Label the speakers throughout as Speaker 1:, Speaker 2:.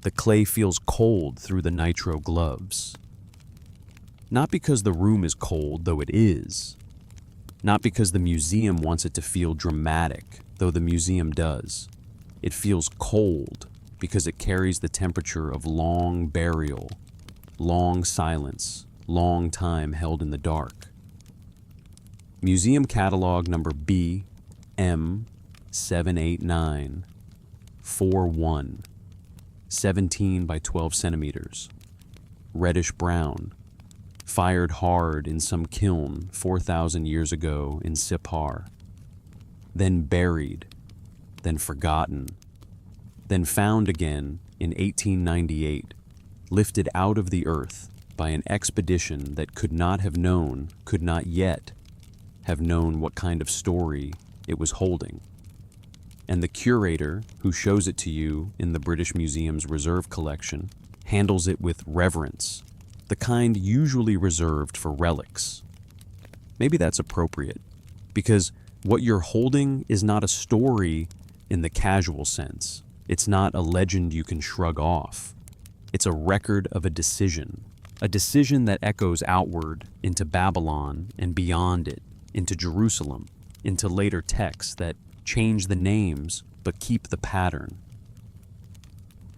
Speaker 1: The clay feels cold through the nitro gloves. Not because the room is cold, though it is. Not because the museum wants it to feel dramatic, though the museum does. It feels cold because it carries the temperature of long burial, long silence, long time held in the dark. Museum catalog number BM78941, 17 by 12 centimeters, reddish brown, fired hard in some kiln 4,000 years ago in Sippar, then buried, then forgotten, then found again in 1898, lifted out of the earth by an expedition that could not yet have known what kind of story it was holding. And the curator who shows it to you in the British Museum's reserve collection handles it with reverence, the kind usually reserved for relics. Maybe that's appropriate, because what you're holding is not a story in the casual sense. It's not a legend you can shrug off. It's a record of a decision that echoes outward into Babylon and beyond it, into Jerusalem, into later texts that change the names but keep the pattern.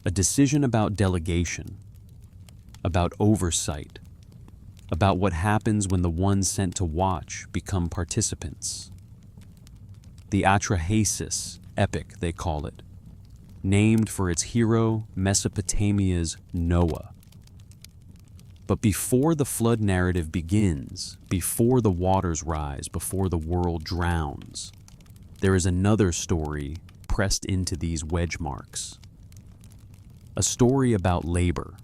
Speaker 1: A decision about delegation, about oversight, about what happens when the ones sent to watch become participants. The Atrahasis epic, they call it, named for its hero Mesopotamia's Noah. But before the flood narrative begins, before the waters rise, before the world drowns, there is another story pressed into these wedge marks. A story about labor,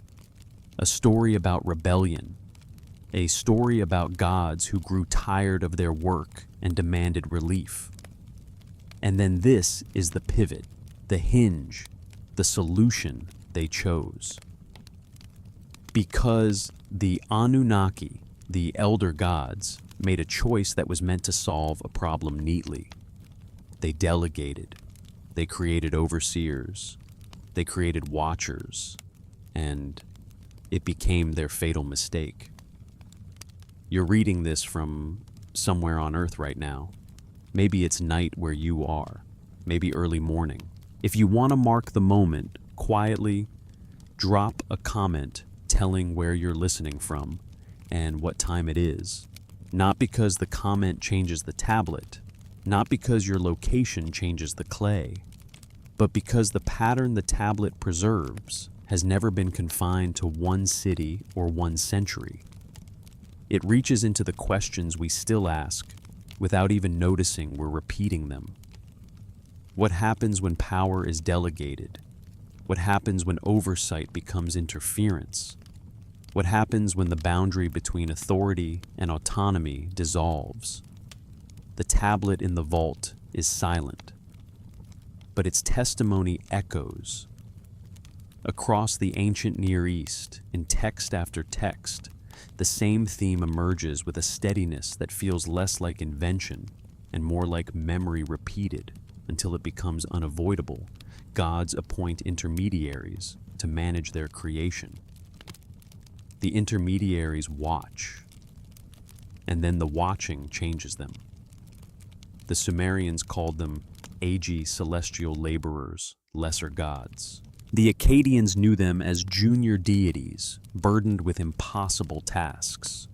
Speaker 1: a story about rebellion, a story about gods who grew tired of their work and demanded relief. And then this is the pivot, the hinge, the solution they chose. Because the Anunnaki, the elder gods, made a choice that was meant to solve a problem neatly. They delegated, they created overseers, they created watchers, and it became their fatal mistake. You're reading this from somewhere on Earth right now. Maybe it's night where you are, maybe early morning. If you want to mark the moment, quietly drop a comment telling where you're listening from and what time it is. Not because the comment changes the tablet, not because your location changes the clay, but because the pattern the tablet preserves has never been confined to one city or one century. It reaches into the questions we still ask without even noticing we're repeating them. What happens when power is delegated? What happens when oversight becomes interference? What happens when the boundary between authority and autonomy dissolves? The tablet in the vault is silent, but its testimony echoes. Across the ancient Near East, in text after text, the same theme emerges with a steadiness that feels less like invention and more like memory repeated until it becomes unavoidable. Gods appoint intermediaries to manage their creation. The intermediaries watch, and then the watching changes them. The Sumerians called them agi celestial laborers, lesser gods. The Akkadians knew them as junior deities, burdened with impossible tasks.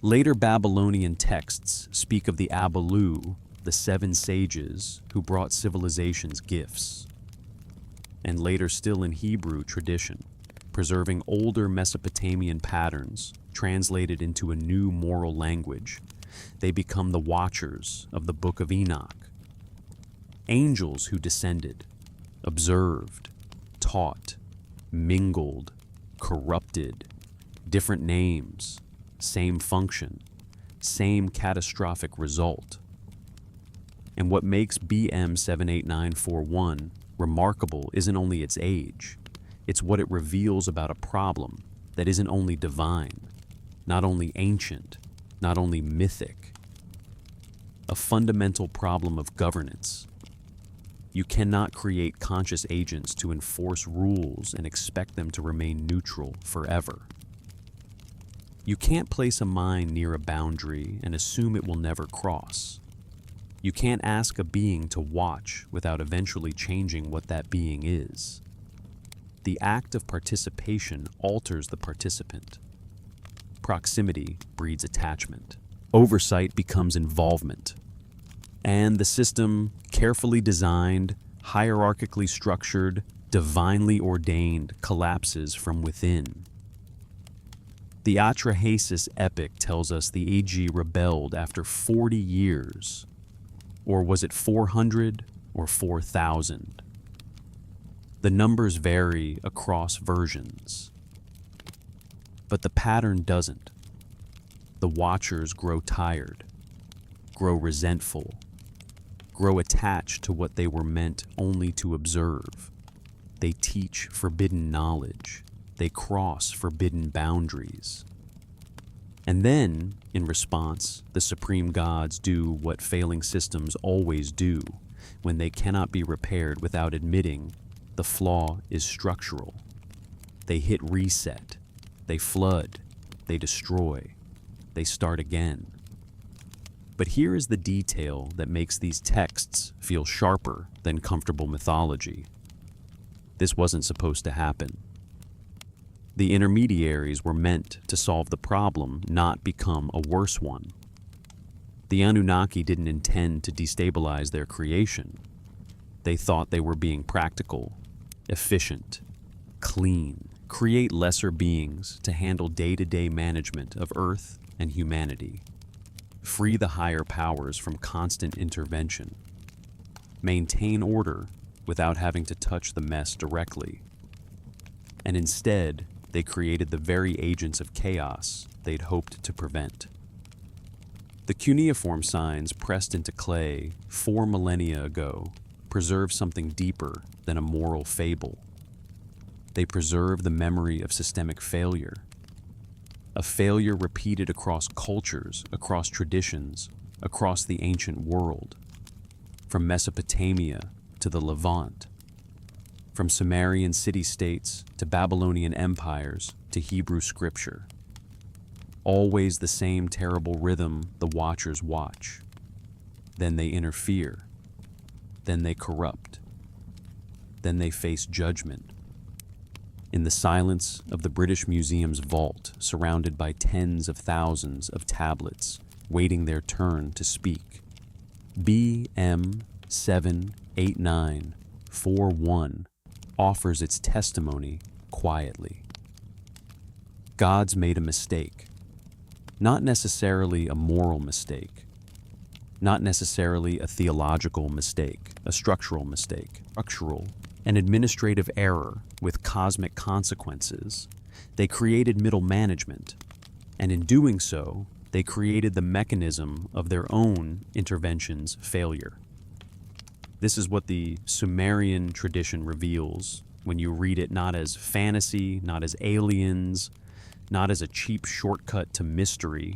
Speaker 1: Later Babylonian texts speak of the Abalu, the seven sages who brought civilization's gifts. And later still in Hebrew tradition, preserving older Mesopotamian patterns translated into a new moral language, they become the watchers of the Book of Enoch. Angels who descended, observed, taught, mingled, corrupted, different names, same function, same catastrophic result. And what makes BM78941 remarkable isn't only its age, it's what it reveals about a problem that isn't only divine, not only ancient, not only mythic, a fundamental problem of governance. You cannot create conscious agents to enforce rules and expect them to remain neutral forever. You can't place a mine near a boundary and assume it will never cross. You can't ask a being to watch without eventually changing what that being is. The act of participation alters the participant. Proximity breeds attachment. Oversight becomes involvement. And the system, carefully designed, hierarchically structured, divinely ordained, collapses from within. The Atrahasis epic tells us the AG rebelled after 40 years. Or was it 400 or 4,000? The numbers vary across versions. But the pattern doesn't. The watchers grow tired, grow resentful, grow attached to what they were meant only to observe. They teach forbidden knowledge. They cross forbidden boundaries. And then, in response, the supreme gods do what failing systems always do when they cannot be repaired without admitting the flaw is structural. They hit reset. They flood. They destroy. They start again. But here is the detail that makes these texts feel sharper than comfortable mythology. This wasn't supposed to happen. The intermediaries were meant to solve the problem, not become a worse one. The Anunnaki didn't intend to destabilize their creation. They thought they were being practical, efficient, clean, create lesser beings to handle day-to-day management of Earth and humanity, free the higher powers from constant intervention, maintain order without having to touch the mess directly. And instead, they created the very agents of chaos they'd hoped to prevent. The cuneiform signs pressed into clay 4 millennia ago preserve something deeper than a moral fable. They preserve the memory of systemic failure, a failure repeated across cultures, across traditions, across the ancient world, from Mesopotamia to the Levant, from Sumerian city-states to Babylonian empires to Hebrew scripture. Always the same terrible rhythm the watchers watch. Then they interfere. Then they corrupt. Then they face judgment. In the silence of the British Museum's vault, surrounded by tens of thousands of tablets waiting their turn to speak, BM 78941 offers its testimony quietly. Gods made a mistake. Not necessarily a moral mistake. Not necessarily a theological mistake, a structural mistake. An administrative error with cosmic consequences. They created middle management, and in doing so, they created the mechanism of their own intervention's failure. This is what the Sumerian tradition reveals when you read it not as fantasy, not as aliens, not as a cheap shortcut to mystery.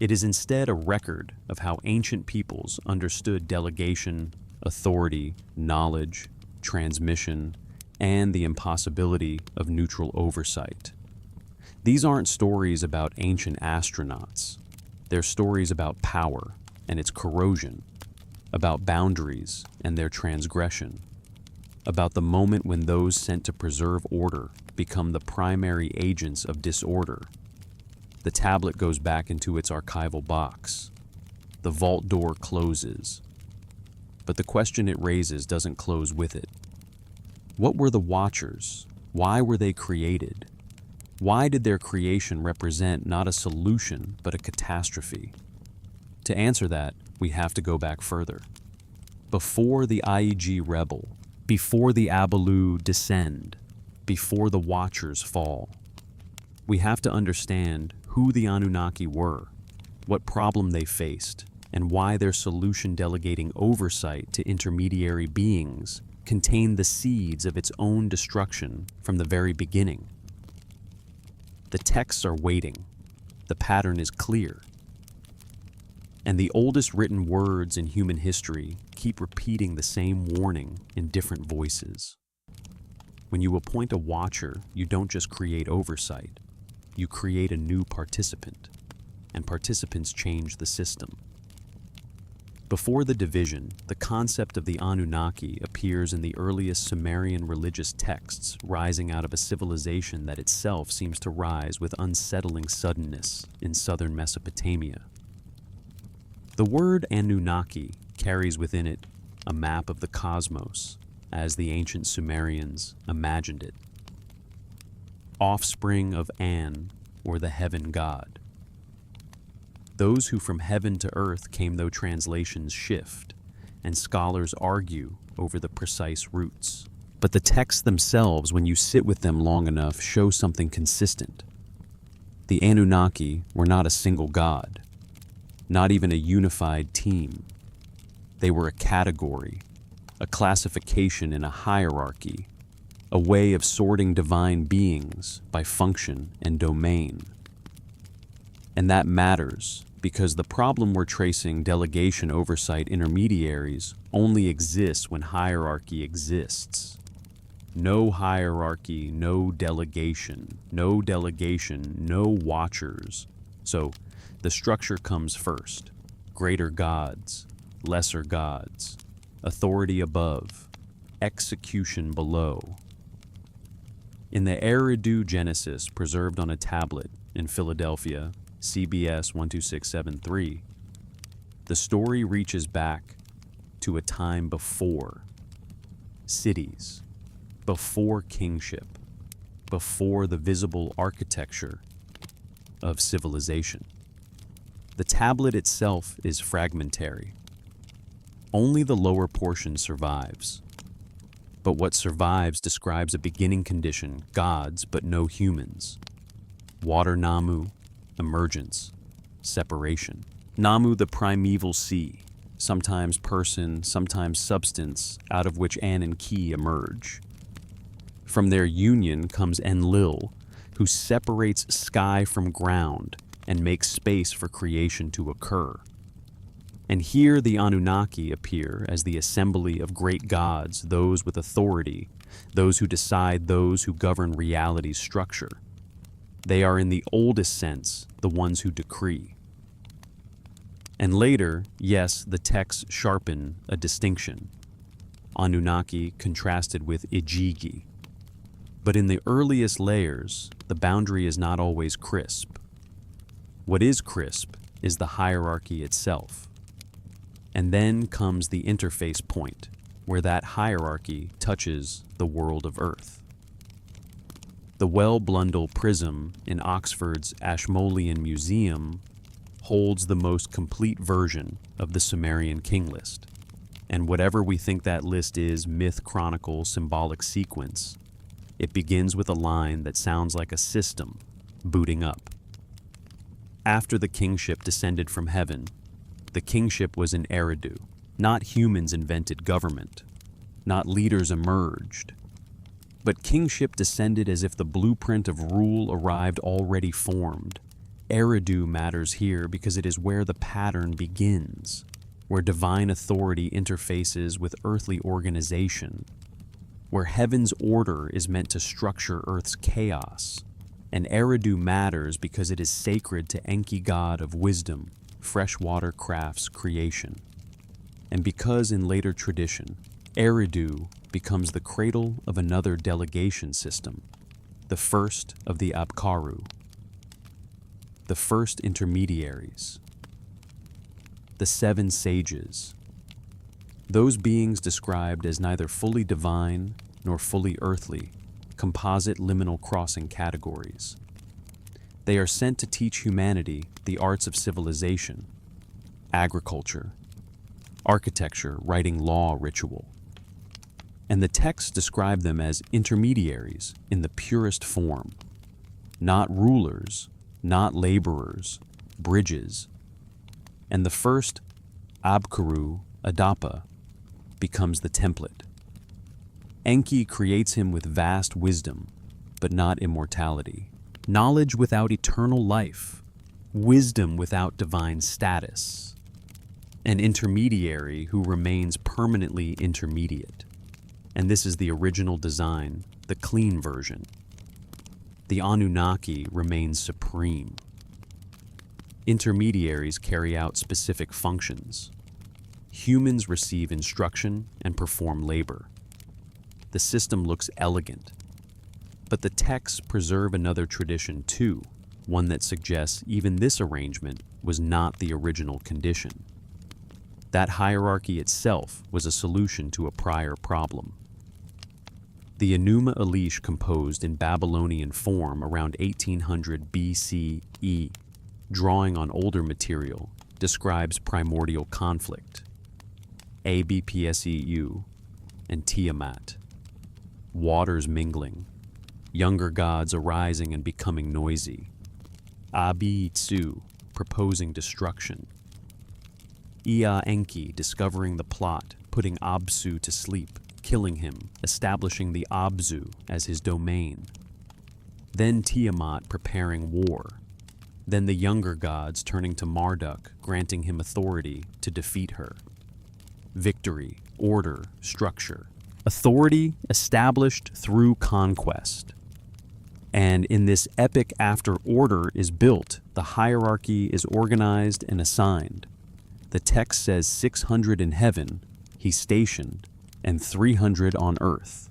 Speaker 1: It is instead a record of how ancient peoples understood delegation, authority, knowledge, transmission, and the impossibility of neutral oversight. These aren't stories about ancient astronauts. They're stories about power and its corrosion, about boundaries and their transgression, about the moment when those sent to preserve order become the primary agents of disorder. The tablet goes back into its archival box. The vault door closes. But the question it raises doesn't close with it. What were the Watchers? Why were they created? Why did their creation represent not a solution, but a catastrophe? To answer that, we have to go back further. Before the IEG rebel, before the Abalu descend, before the Watchers fall, we have to understand who the Anunnaki were, what problem they faced, and why their solution delegating oversight to intermediary beings contained the seeds of its own destruction from the very beginning. The texts are waiting. The pattern is clear. And the oldest written words in human history keep repeating the same warning in different voices. When you appoint a watcher, you don't just create oversight, you create a new participant, and participants change the system. Before the division, the concept of the Anunnaki appears in the earliest Sumerian religious texts, rising out of a civilization that itself seems to rise with unsettling suddenness in southern Mesopotamia. The word Anunnaki carries within it a map of the cosmos, as the ancient Sumerians imagined it. Offspring of An, or the heaven god. Those who from heaven to earth came, though translations shift, and scholars argue over the precise roots. But the texts themselves, when you sit with them long enough, show something consistent. The Anunnaki were not a single god, not even a unified team. They were a category, a classification in a hierarchy, a way of sorting divine beings by function and domain. And that matters because the problem we're tracing, delegation, oversight, intermediaries, only exists when hierarchy exists. No hierarchy, no delegation, no watchers. So the structure comes first. Greater gods, lesser gods, authority above, execution below. In the Eridu Genesis, preserved on a tablet in Philadelphia, CBS 12673, the story reaches back to a time before cities, before kingship, before the visible architecture of civilization. The tablet itself is fragmentary. Only the lower portion survives. But what survives describes a beginning condition, gods but no humans. Water Namu, emergence, separation. Namu, the primeval sea, sometimes person, sometimes substance, out of which An and Ki emerge. From their union comes Enlil, who separates sky from ground and makes space for creation to occur. And here the Anunnaki appear as the assembly of great gods, those with authority, those who decide, those who govern reality's structure. They are in the oldest sense the ones who decree. And later, yes, the texts sharpen a distinction. Anunnaki contrasted with Ijigi. But in the earliest layers, the boundary is not always crisp. What is crisp is the hierarchy itself. And then comes the interface point, where that hierarchy touches the world of Earth. The Well-Blundell Prism in Oxford's Ashmolean Museum holds the most complete version of the Sumerian king list. And whatever we think that list is, myth, chronicle, symbolic sequence, it begins with a line that sounds like a system booting up. After the kingship descended from heaven, the kingship was in Eridu. Not humans invented government, not leaders emerged, but kingship descended as if the blueprint of rule arrived already formed. Eridu matters here because it is where the pattern begins, where divine authority interfaces with earthly organization, where heaven's order is meant to structure Earth's chaos. And Eridu matters because it is sacred to Enki, god of wisdom, freshwater crafts, creation. And because in later tradition, Eridu becomes the cradle of another delegation system, the first of the Abkaru, the first intermediaries, the seven sages, those beings described as neither fully divine nor fully earthly, composite liminal crossing categories. They are sent to teach humanity the arts of civilization, agriculture, architecture, writing law, ritual. And the texts describe them as intermediaries in the purest form, not rulers, not laborers, bridges. And the first Abkaru, Adapa, becomes the template. Enki creates him with vast wisdom, but not immortality. Knowledge without eternal life, wisdom without divine status. an intermediary who remains permanently intermediate. And this is the original design, the clean version. The Anunnaki remains supreme. Intermediaries carry out specific functions. Humans receive instruction and perform labor. The system looks elegant, but the texts preserve another tradition too, one that suggests even this arrangement was not the original condition. That hierarchy itself was a solution to a prior problem. The Enuma Elish, composed in Babylonian form around 1800 BCE, drawing on older material, describes primordial conflict, Abpseu, and Tiamat, waters mingling, younger gods arising and becoming noisy, Abi-Tsu, proposing destruction, Ea Enki discovering the plot, putting Absu to sleep, killing him, establishing the Abzu as his domain. Then Tiamat preparing war. Then the younger gods turning to Marduk, granting him authority to defeat her. Victory, order, structure. Authority established through conquest. And in this epic after order is built, the hierarchy is organized and assigned. The text says 600 in heaven, he stationed, and 300 on earth.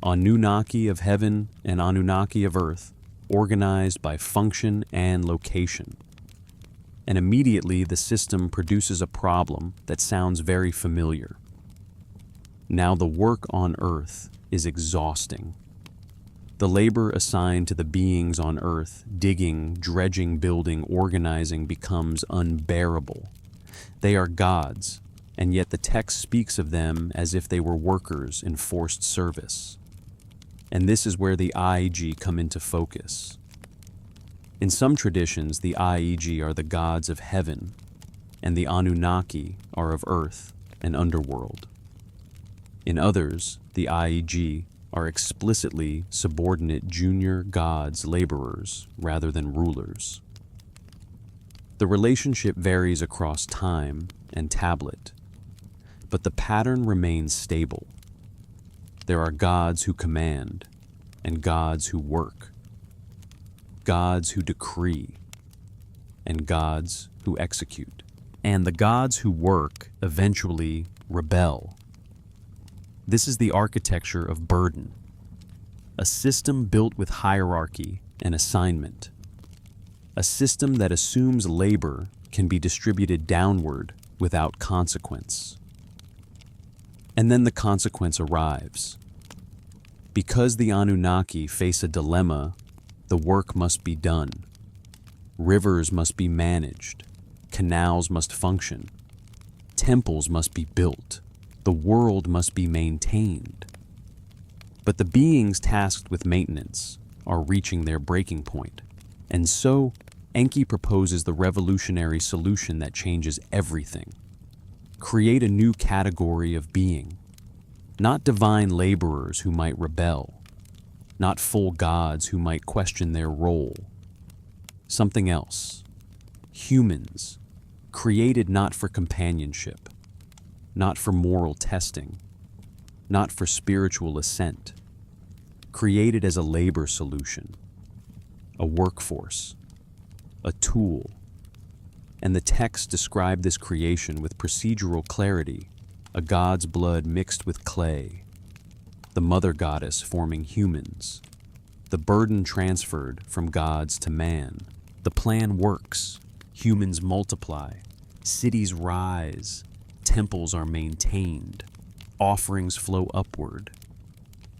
Speaker 1: Anunnaki of heaven and Anunnaki of earth, organized by function and location. And immediately the system produces a problem that sounds very familiar. Now the work on earth is exhausting. The labor assigned to the beings on earth, digging, dredging, building, organizing, becomes unbearable. They are gods, and yet the text speaks of them as if they were workers in forced service. And this is where the Aeg come into focus. In some traditions, the Aeg are the gods of heaven, and the Anunnaki are of earth and underworld. In others, the Aeg are explicitly subordinate junior gods, laborers, rather than rulers. The relationship varies across time and tablet, but the pattern remains stable. There are gods who command and gods who work, gods who decree and gods who execute. And the gods who work eventually rebel. This is the architecture of burden, a system built with hierarchy and assignment, a system that assumes labor can be distributed downward without consequence. And then the consequence arrives. Because the Anunnaki face a dilemma, the work must be done. Rivers must be managed, canals must function, temples must be built, the world must be maintained. But the beings tasked with maintenance are reaching their breaking point, and so Enki proposes the revolutionary solution that changes everything. Create a new category of being, not divine laborers who might rebel, not full gods who might question their role. Something else. Humans, created not for companionship, not for moral testing, not for spiritual ascent, created as a labor solution, a workforce, a tool. And the text describe this creation with procedural clarity, a god's blood mixed with clay, the mother goddess forming humans, the burden transferred from gods to man. The plan works, humans multiply, cities rise, temples are maintained, offerings flow upward.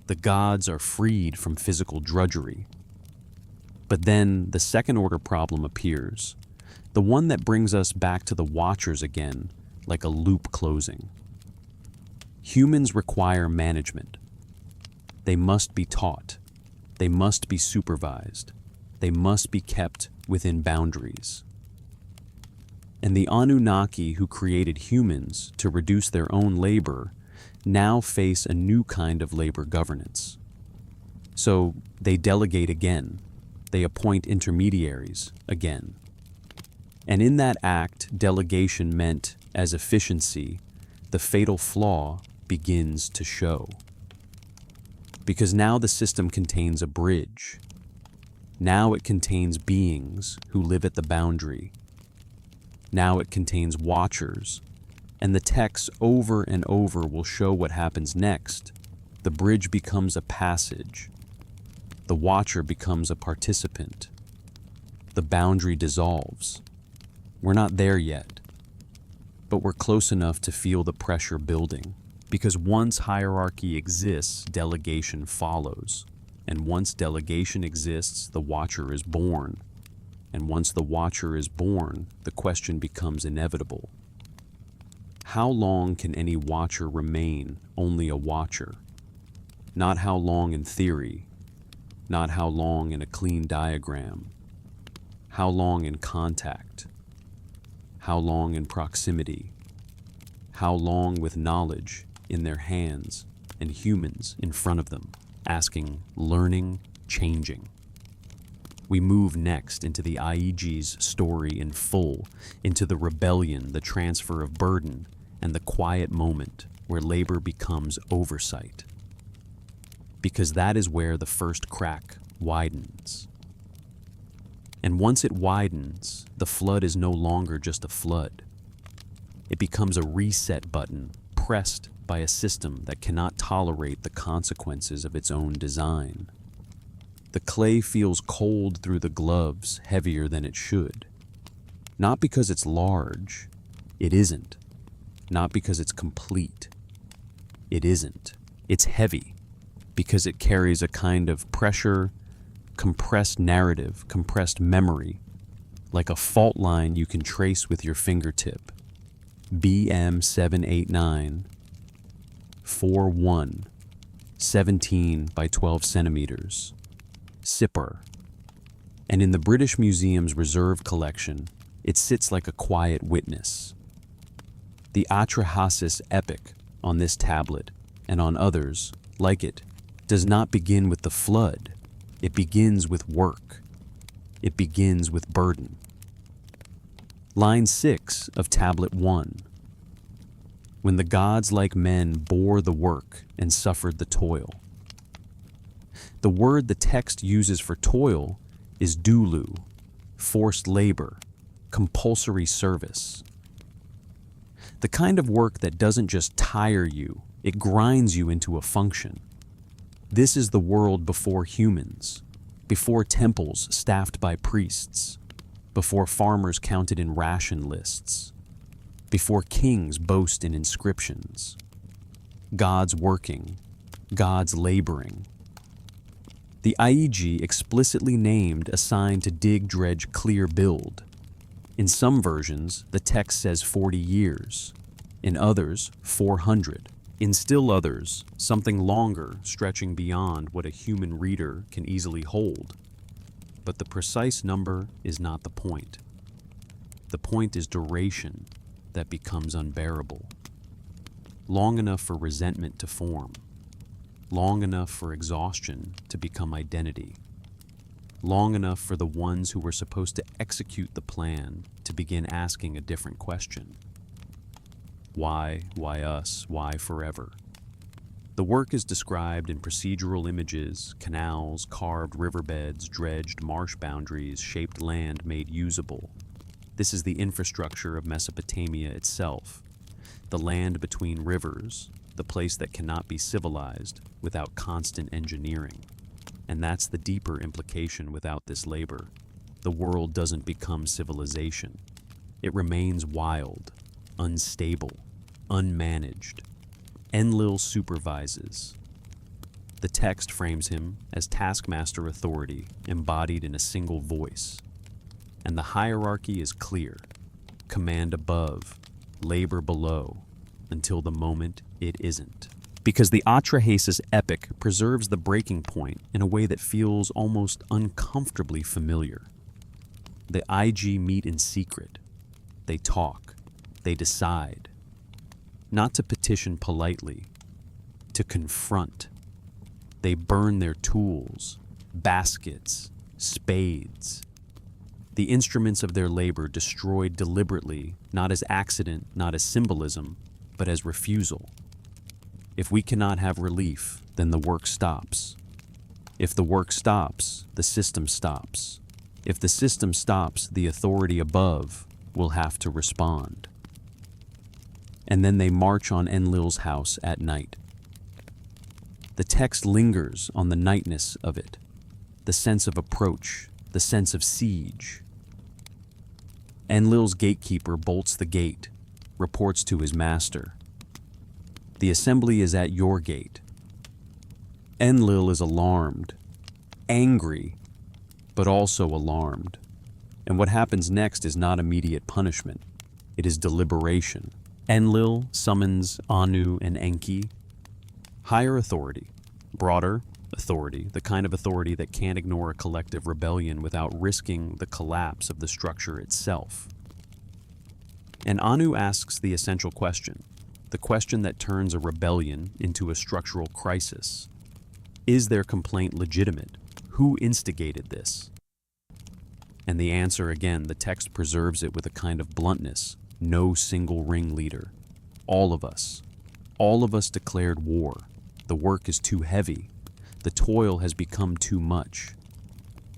Speaker 1: The gods are freed from physical drudgery. But then the second order problem appears, the one that brings us back to the Watchers again, like a loop closing. Humans require management. They must be taught. They must be supervised. They must be kept within boundaries. And the Anunnaki who created humans to reduce their own labor now face a new kind of labor governance. So they delegate again. They appoint intermediaries again. And in that act, delegation meant as efficiency, the fatal flaw begins to show. Because now the system contains a bridge. Now it contains beings who live at the boundary. Now it contains watchers, and the text over and over will show what happens next. The bridge becomes a passage. The watcher becomes a participant. The boundary dissolves. We're not there yet, but we're close enough to feel the pressure building. Because once hierarchy exists, delegation follows. And once delegation exists, the watcher is born. And once the watcher is born, the question becomes inevitable. How long can any watcher remain only a watcher? Not how long in theory, not how long in a clean diagram. How long in contact? How long in proximity? How long with knowledge in their hands and humans in front of them, asking, learning, changing? We move next into the IEG's story in full, into the rebellion, the transfer of burden, and the quiet moment where labor becomes oversight. Because that is where the first crack widens. And once it widens, the flood is no longer just a flood. It becomes a reset button pressed by a system that cannot tolerate the consequences of its own design. The clay feels cold through the gloves, heavier than it should. Not because it's large, it isn't. Not because it's complete, it isn't. It's heavy because it carries a kind of pressure, compressed narrative, compressed memory, like a fault line you can trace with your fingertip. BM 789 41 17 by 12 centimeters. Sipper. And in the British Museum's reserve collection, it sits like a quiet witness. The Atrahasis epic on this tablet, and on others, like it, does not begin with the flood. It begins with work. It begins with burden. Line 6 of Tablet 1. When the gods like men bore the work and suffered the toil. The word the text uses for toil is dulu, forced labor, compulsory service. The kind of work that doesn't just tire you, it grinds you into a function. This is the world before humans, before temples staffed by priests, before farmers counted in ration lists, before kings boast in inscriptions. Gods working, gods laboring. The IEG explicitly named a sign to dig, dredge, clear, build. In some versions, the text says 40 years. In others, 400. In still others, something longer, stretching beyond what a human reader can easily hold. But the precise number is not the point. The point is duration that becomes unbearable. Long enough for resentment to form. Long enough for exhaustion to become identity. Long enough for the ones who were supposed to execute the plan to begin asking a different question. Why us? Why forever? The work is described in procedural images, canals, carved riverbeds, dredged marsh boundaries, shaped land made usable. This is the infrastructure of Mesopotamia itself, the land between rivers, the place that cannot be civilized without constant engineering. And that's the deeper implication without this labor. The world doesn't become civilization. It remains wild, unstable, unmanaged. Enlil supervises. The text frames him as taskmaster authority embodied in a single voice. And the hierarchy is clear. Command above, labor below, until the moment it isn't. Because the Atrahasis epic preserves the breaking point in a way that feels almost uncomfortably familiar. The IG meet in secret. They talk. They decide. Not to petition politely, to confront. They burn their tools, baskets, spades. the instruments of their labor destroyed deliberately, not as accident, not as symbolism, but as refusal. If we cannot have relief, then the work stops. If the work stops, the system stops. If the system stops, the authority above will have to respond. And then they march on Enlil's house at night. The text lingers on the nightness of it, the sense of approach, the sense of siege. Enlil's gatekeeper bolts the gate, reports to his master. The assembly is at your gate. Enlil is alarmed, angry, but also alarmed. And what happens next is not immediate punishment. It is deliberation. Enlil summons Anu and Enki. Higher authority, broader authority, the kind of authority that can't ignore a collective rebellion without risking the collapse of the structure itself. And Anu asks the essential question, the question that turns a rebellion into a structural crisis. Is their complaint legitimate? Who instigated this? And the answer, again, the text preserves it with a kind of bluntness. No single ringleader. All of us declared war. The work is too heavy. The toil has become too much.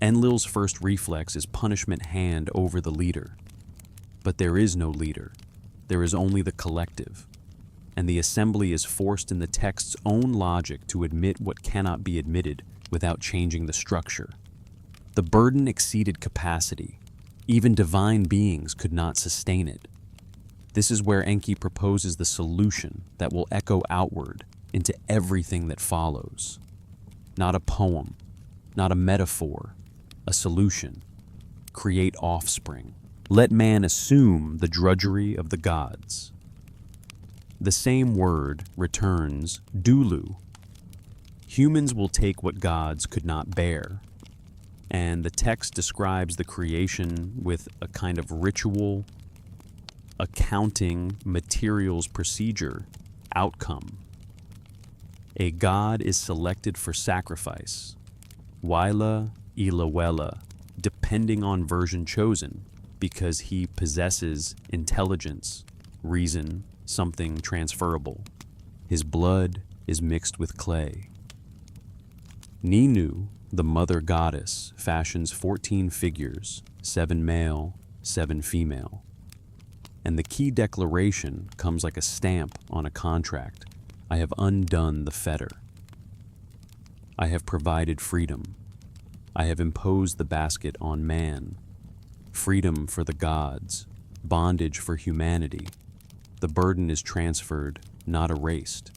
Speaker 1: Enlil's first reflex is punishment hand over the leader. But there is no leader. There is only the collective. And the assembly is forced in the text's own logic to admit what cannot be admitted without changing the structure. The burden exceeded capacity. Even divine beings could not sustain it. This is where Enki proposes the solution that will echo outward into everything that follows. Not a poem, not a metaphor, a solution. Create offspring. Let man assume the drudgery of the gods. The same word returns, dulu. Humans will take what gods could not bear. And the text describes the creation with a kind of ritual, accounting, materials procedure, outcome. A god is selected for sacrifice, Waila Ilawela, depending on version chosen, because he possesses intelligence, reason, something transferable. His blood is mixed with clay. Ninu, the mother goddess, fashions 14 figures, 7 male, 7 female. And the key declaration comes like a stamp on a contract. I have undone the fetter. I have provided freedom. I have imposed the basket on man. Freedom for the gods, bondage for humanity. The burden is transferred, not erased.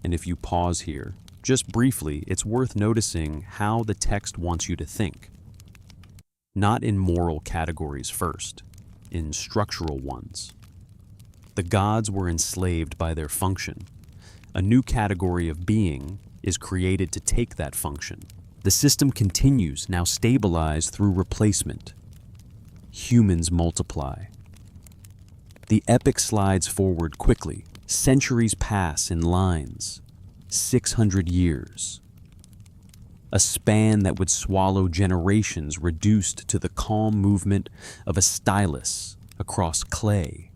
Speaker 1: And if you pause here, just briefly, it's worth noticing how the text wants you to think. Not in moral categories first, in structural ones. The gods were enslaved by their function. A new category of being is created to take that function. The system continues, now stabilized through replacement. Humans multiply. The epic slides forward quickly. Centuries pass in lines. 600 years. A span that would swallow generations reduced to the calm movement of a stylus across clay.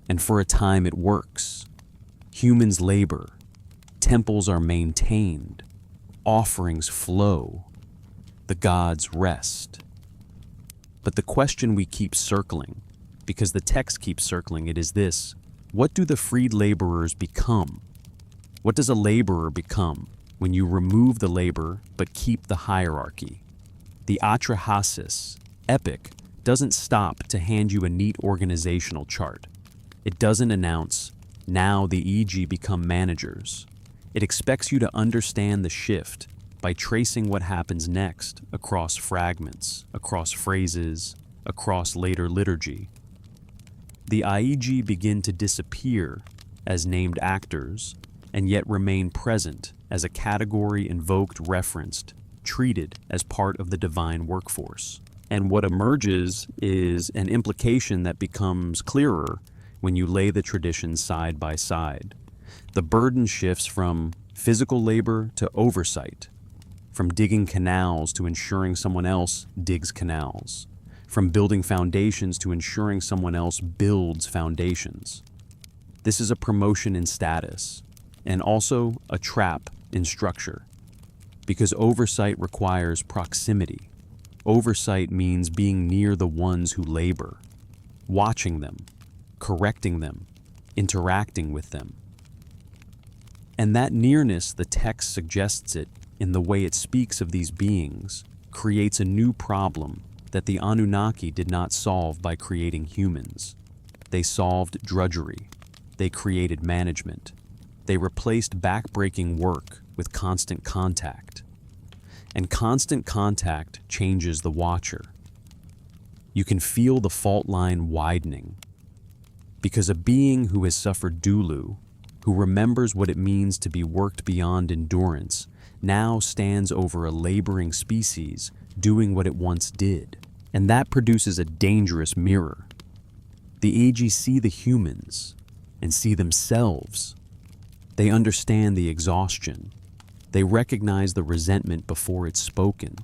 Speaker 1: And for a time it works. Humans labor. Temples are maintained. Offerings flow. The gods rest. But the question we keep circling, because the text keeps circling it, is this: what do the freed laborers become? What does a laborer become when you remove the labor but keep the hierarchy? The atrahasis, epic, doesn't stop to hand you a neat organizational chart. It doesn't announce, now the EG become managers. It expects you to understand the shift by tracing what happens next across fragments, across phrases, across later liturgy. The Aigi begin to disappear as named actors, and yet remain present as a category invoked, referenced, treated as part of the divine workforce. And what emerges is an implication that becomes clearer when you lay the traditions side by side. The burden shifts from physical labor to oversight, from digging canals to ensuring someone else digs canals, from building foundations to ensuring someone else builds foundations. This is a promotion in status, and also a trap in structure, because oversight requires proximity. Oversight means being near the ones who labor, watching them, correcting them, interacting with them. And that nearness, the text suggests it in the way it speaks of these beings, creates a new problem that the Anunnaki did not solve by creating humans. They solved drudgery. They created management. They replaced backbreaking work with constant contact. And constant contact changes the watcher. You can feel the fault line widening, because a being who has suffered Dulu, who remembers what it means to be worked beyond endurance, now stands over a laboring species doing what it once did. And that produces a dangerous mirror. The Agi see the humans and see themselves. They understand the exhaustion. They recognize the resentment before it's spoken.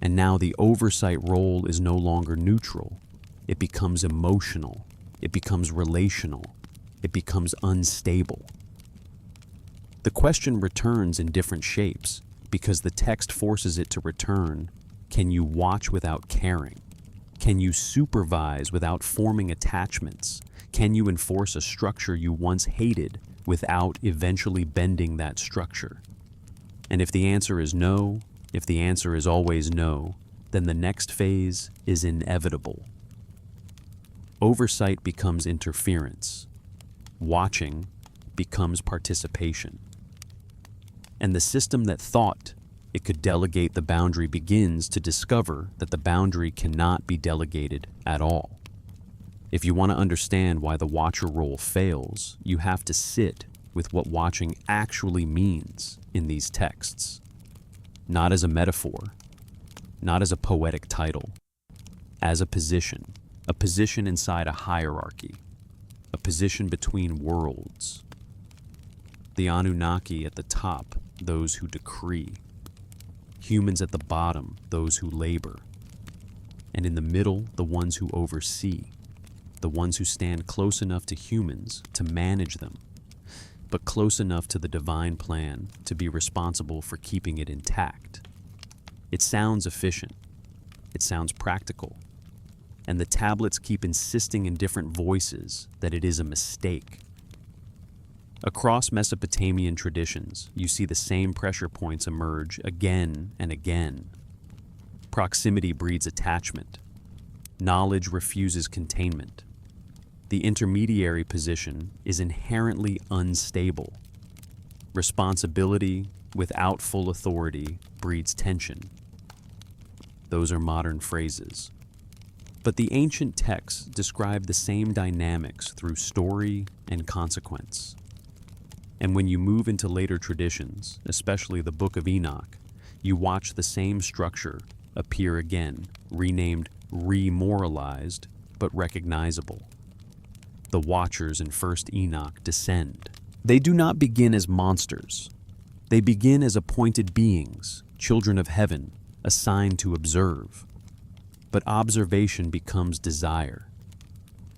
Speaker 1: And now the oversight role is no longer neutral. It becomes emotional. It becomes relational. It becomes unstable. The question returns in different shapes because the text forces it to return. Can you watch without caring? Can you supervise without forming attachments? Can you enforce a structure you once hated without eventually bending that structure? And if the answer is no, if the answer is always no, then the next phase is inevitable. Oversight becomes interference. Watching becomes participation. And the system that thought it could delegate the boundary begins to discover that the boundary cannot be delegated at all. If you want to understand why the watcher role fails, you have to sit with what watching actually means in these texts. Not as a metaphor, not as a poetic title, as a position inside a hierarchy, a position between worlds. The Anunnaki at the top, those who decree. Humans at the bottom, those who labor. And in the middle, the ones who oversee, the ones who stand close enough to humans to manage them, but close enough to the divine plan to be responsible for keeping it intact. It sounds efficient. It sounds practical. And the tablets keep insisting in different voices that it is a mistake. Across Mesopotamian traditions, you see the same pressure points emerge again and again. Proximity breeds attachment. Knowledge refuses containment. The intermediary position is inherently unstable. Responsibility without full authority breeds tension. Those are modern phrases. But the ancient texts describe the same dynamics through story and consequence. And when you move into later traditions, especially the Book of Enoch, you watch the same structure appear again, renamed remoralized, but recognizable. The watchers in First Enoch descend. They do not begin as monsters. They begin as appointed beings, children of heaven, assigned to observe. But observation becomes desire,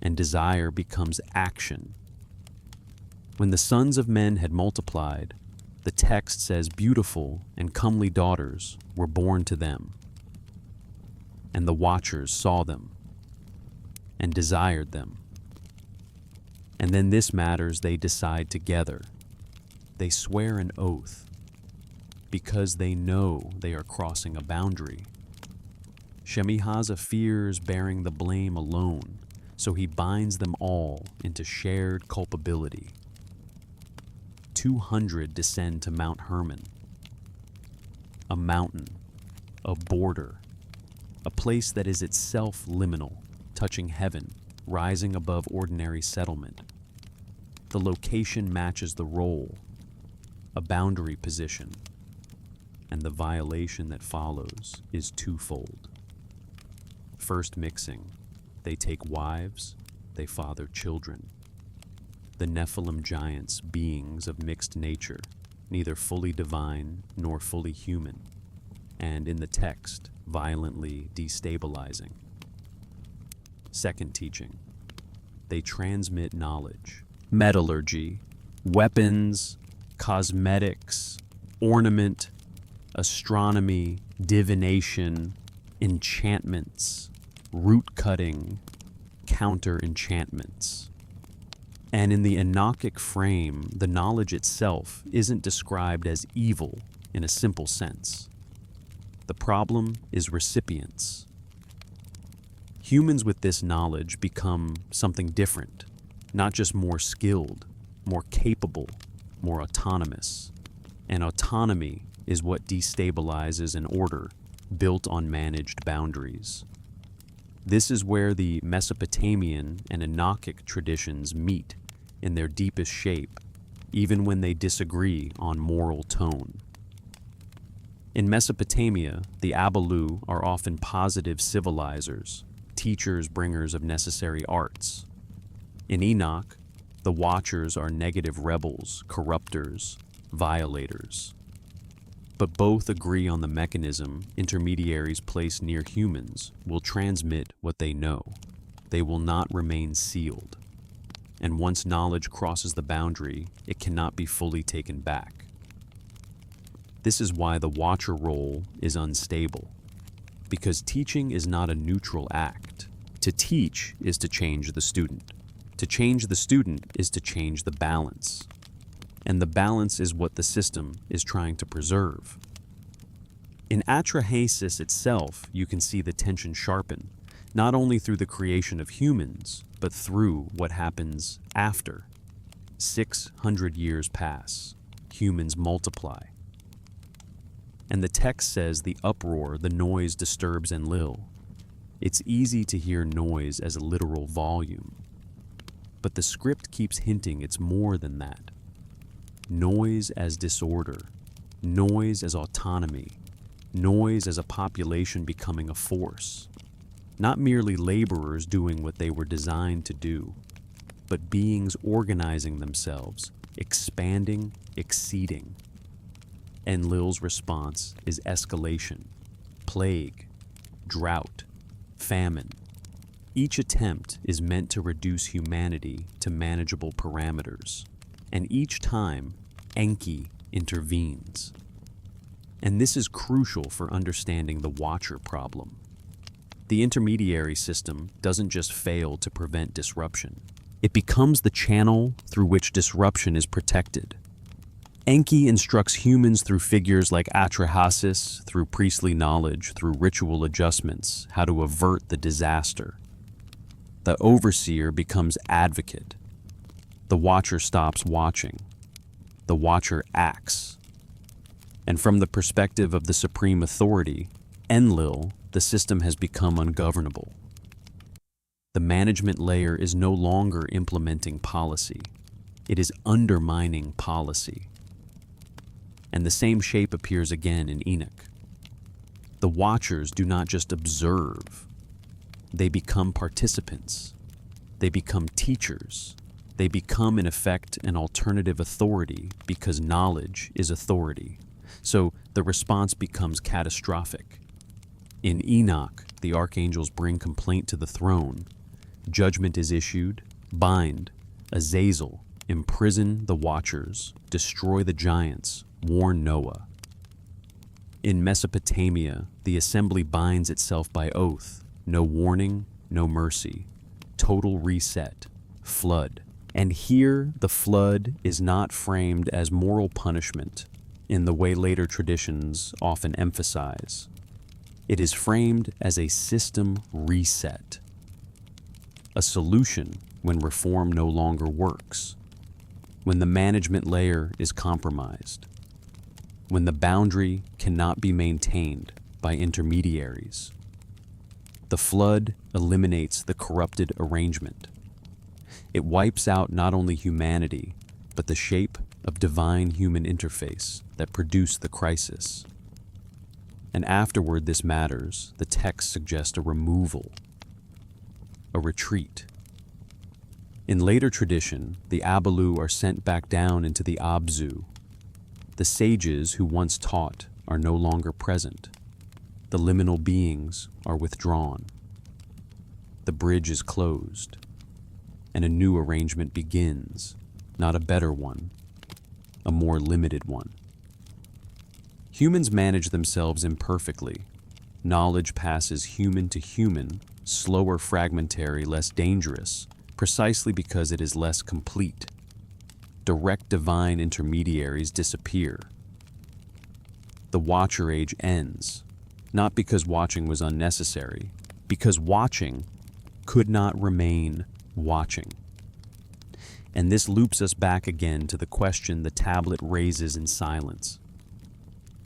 Speaker 1: and desire becomes action. When the sons of men had multiplied, the text says beautiful and comely daughters were born to them. And the watchers saw them and desired them. And then this matters they decide together. They swear an oath because they know they are crossing a boundary. Shemihaza fears bearing the blame alone, so he binds them all into shared culpability. 200 descend to Mount Hermon, a mountain, a border, a place that is itself liminal, touching heaven, rising above ordinary settlement. The location matches the role, a boundary position, and the violation that follows is twofold. First mixing, they take wives, they father children. The Nephilim giants, beings of mixed nature, neither fully divine nor fully human, and in the text, violently destabilizing. Second teaching, they transmit knowledge, metallurgy, weapons, cosmetics, ornament, astronomy, divination, enchantments, root cutting, counter enchantments. And in the Enochic frame, the knowledge itself isn't described as evil in a simple sense. The problem is recipients. Humans with this knowledge become something different, not just more skilled, more capable, more autonomous. And autonomy is what destabilizes an order built on managed boundaries. This is where the Mesopotamian and Enochic traditions meet in their deepest shape, even when they disagree on moral tone. In Mesopotamia, the Abalu are often positive civilizers, teachers, bringers of necessary arts. In Enoch, the Watchers are negative rebels, corruptors, violators. But both agree on the mechanism intermediaries placed near humans will transmit what they know. They will not remain sealed. And once knowledge crosses the boundary, it cannot be fully taken back. This is why the Watcher role is unstable, because teaching is not a neutral act. To teach is to change the student. To change the student is to change the balance. And the balance is what the system is trying to preserve. In Atrahasis itself, you can see the tension sharpen, not only through the creation of humans, but through what happens after. 600 years pass, humans multiply. And the text says the uproar, the noise disturbs Enlil. It's easy to hear noise as a literal volume, but the script keeps hinting it's more than that. Noise as disorder, noise as autonomy, noise as a population becoming a force. Not merely laborers doing what they were designed to do, but beings organizing themselves, expanding, exceeding. Enlil's response is escalation, plague, drought, famine. Each attempt is meant to reduce humanity to manageable parameters, and each time, Enki intervenes. And this is crucial for understanding the Watcher problem. The intermediary system doesn't just fail to prevent disruption. It becomes the channel through which disruption is protected. Enki instructs humans through figures like Atrahasis, through priestly knowledge, through ritual adjustments, how to avert the disaster. The overseer becomes advocate. The Watcher stops watching. The Watcher acts. And from the perspective of the supreme authority, Enlil, the system has become ungovernable. The management layer is no longer implementing policy. It is undermining policy. And the same shape appears again in Enoch. The Watchers do not just observe. They become participants. They become teachers. They become, in effect, an alternative authority because knowledge is authority. So the response becomes catastrophic. In Enoch, the archangels bring complaint to the throne. Judgment is issued, bind, Azazel, imprison the Watchers, destroy the giants, warn Noah. In Mesopotamia, the assembly binds itself by oath, no warning, no mercy, total reset, flood. And here, the flood is not framed as moral punishment in the way later traditions often emphasize. It is framed as a system reset, a solution when reform no longer works, when the management layer is compromised, when the boundary cannot be maintained by intermediaries. The flood eliminates the corrupted arrangement. It wipes out not only humanity, but the shape of divine human interface that produced the crisis. And afterward this matters, the text suggests a removal, a retreat. In later tradition, the Abalu are sent back down into the Abzu. The sages who once taught are no longer present. The liminal beings are withdrawn. The bridge is closed, and a new arrangement begins, not a better one, a more limited one. Humans manage themselves imperfectly. Knowledge passes human to human, slower, fragmentary, less dangerous, precisely because it is less complete. Direct divine intermediaries disappear. The Watcher Age ends, not because watching was unnecessary, because watching could not remain watching. And this loops us back again to the question the tablet raises in silence.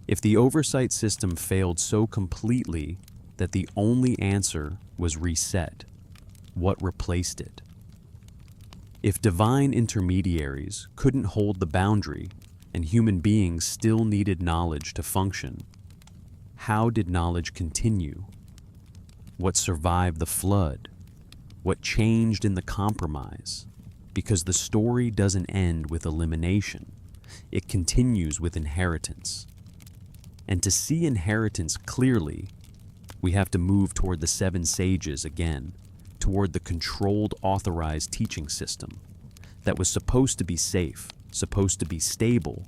Speaker 1: If the oversight system failed so completely that the only answer was reset, what replaced it? If divine intermediaries couldn't hold the boundary and human beings still needed knowledge to function, how did knowledge continue? What survived the flood? What changed in the compromise? Because the story doesn't end with elimination. It continues with inheritance. And to see inheritance clearly, we have to move toward the 7 sages again, toward the controlled, authorized teaching system that was supposed to be safe, supposed to be stable,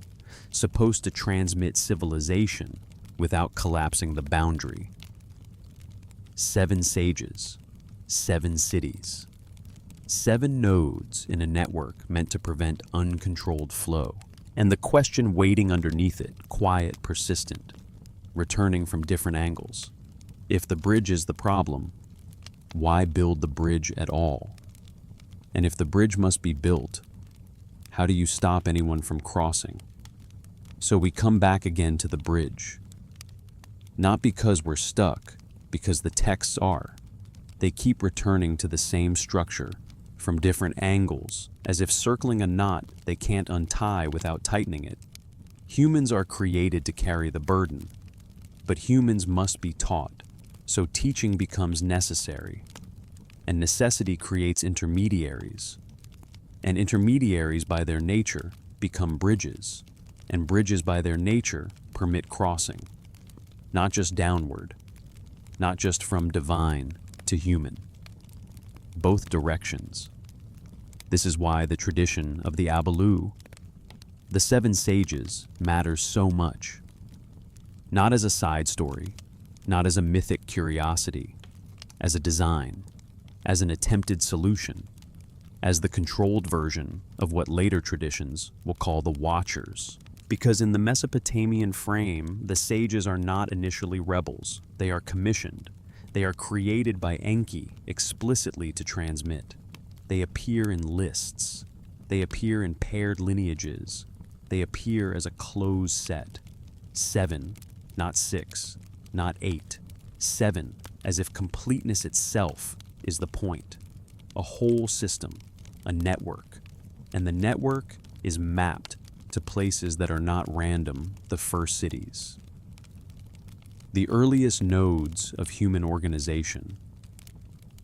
Speaker 1: supposed to transmit civilization without collapsing the boundary. 7 sages, 7 cities, 7 nodes in a network meant to prevent uncontrolled flow. And the question waiting underneath it, quiet, persistent, returning from different angles. If the bridge is the problem, why build the bridge at all? And if the bridge must be built, how do you stop anyone from crossing? So we come back again to the bridge. Not because we're stuck, because the texts are. They keep returning to the same structure, from different angles, as if circling a knot they can't untie without tightening it. Humans are created to carry the burden, but humans must be taught, so teaching becomes necessary. And necessity creates intermediaries. And intermediaries by their nature become bridges, and bridges by their nature permit crossing. Not just downward, not just from divine to human. Both directions. This is why the tradition of the Abalu, the 7 sages, matters so much. Not as a side story, not as a mythic curiosity, as a design, as an attempted solution, as the controlled version of what later traditions will call the Watchers. Because in the Mesopotamian frame, the sages are not initially rebels, they are commissioned. They are created by Enki explicitly to transmit. They appear in lists. They appear in paired lineages. They appear as a closed set. 7, not 6, not 8. 7, as if completeness itself is the point. A whole system, a network. And the network is mapped to places that are not random, the first cities. The earliest nodes of human organization,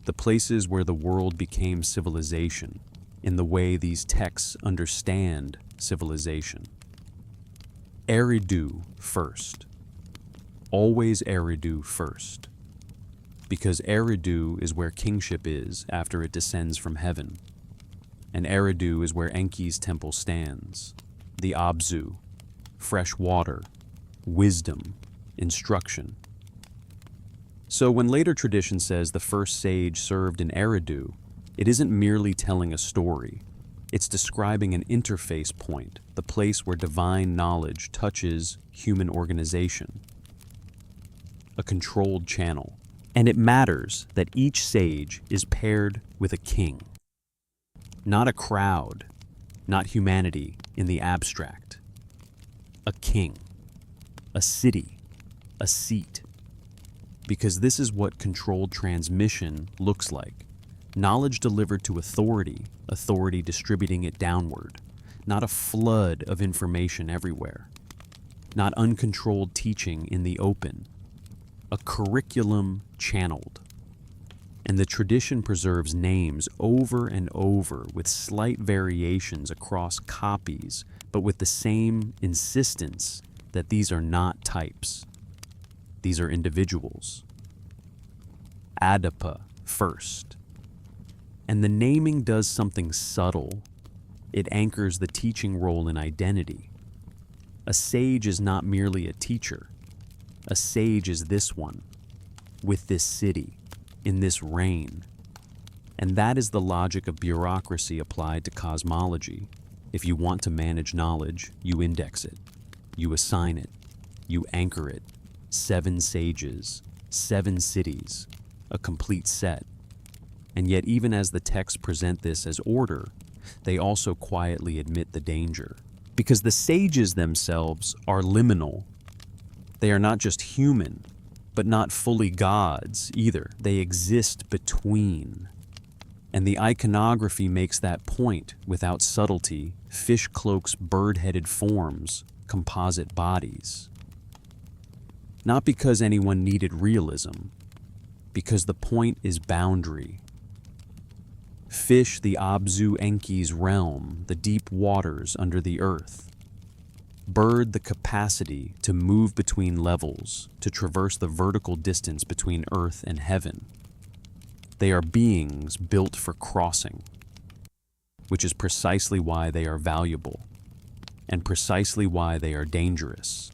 Speaker 1: the places where the world became civilization in the way these texts understand civilization. Eridu first. Always Eridu first. Because Eridu is where kingship is after it descends from heaven. And Eridu is where Enki's temple stands. The Abzu, fresh water, wisdom, instruction. So when later tradition says the first sage served in Eridu, it isn't merely telling a story. It's describing an interface point, the place where divine knowledge touches human organization. A controlled channel. And it matters that each sage is paired with a king. Not a crowd, not humanity in the abstract. A king, a city, a seat. Because this is what controlled transmission looks like. Knowledge delivered to authority, authority distributing it downward. Not a flood of information everywhere. Not uncontrolled teaching in the open. A curriculum channeled. And the tradition preserves names over and over with slight variations across copies, but with the same insistence that these are not types. These are individuals. Adapa first. And the naming does something subtle. It anchors the teaching role in identity. A sage is not merely a teacher. A sage is this one, with this city, in this reign. And that is the logic of bureaucracy applied to cosmology. If you want to manage knowledge, you index it, you assign it, you anchor it. 7 sages, 7 cities, a complete set. And yet even as the texts present this as order, they also quietly admit the danger. Because the sages themselves are liminal. They are not just human, but not fully gods either. They exist between. And the iconography makes that point without subtlety. Fish cloaks, bird-headed forms, composite bodies. Not because anyone needed realism, because the point is boundary. Fish, the Abzu Enki's realm, the deep waters under the earth. Bird, the capacity to move between levels, to traverse the vertical distance between earth and heaven. They are beings built for crossing, which is precisely why they are valuable, and precisely why they are dangerous.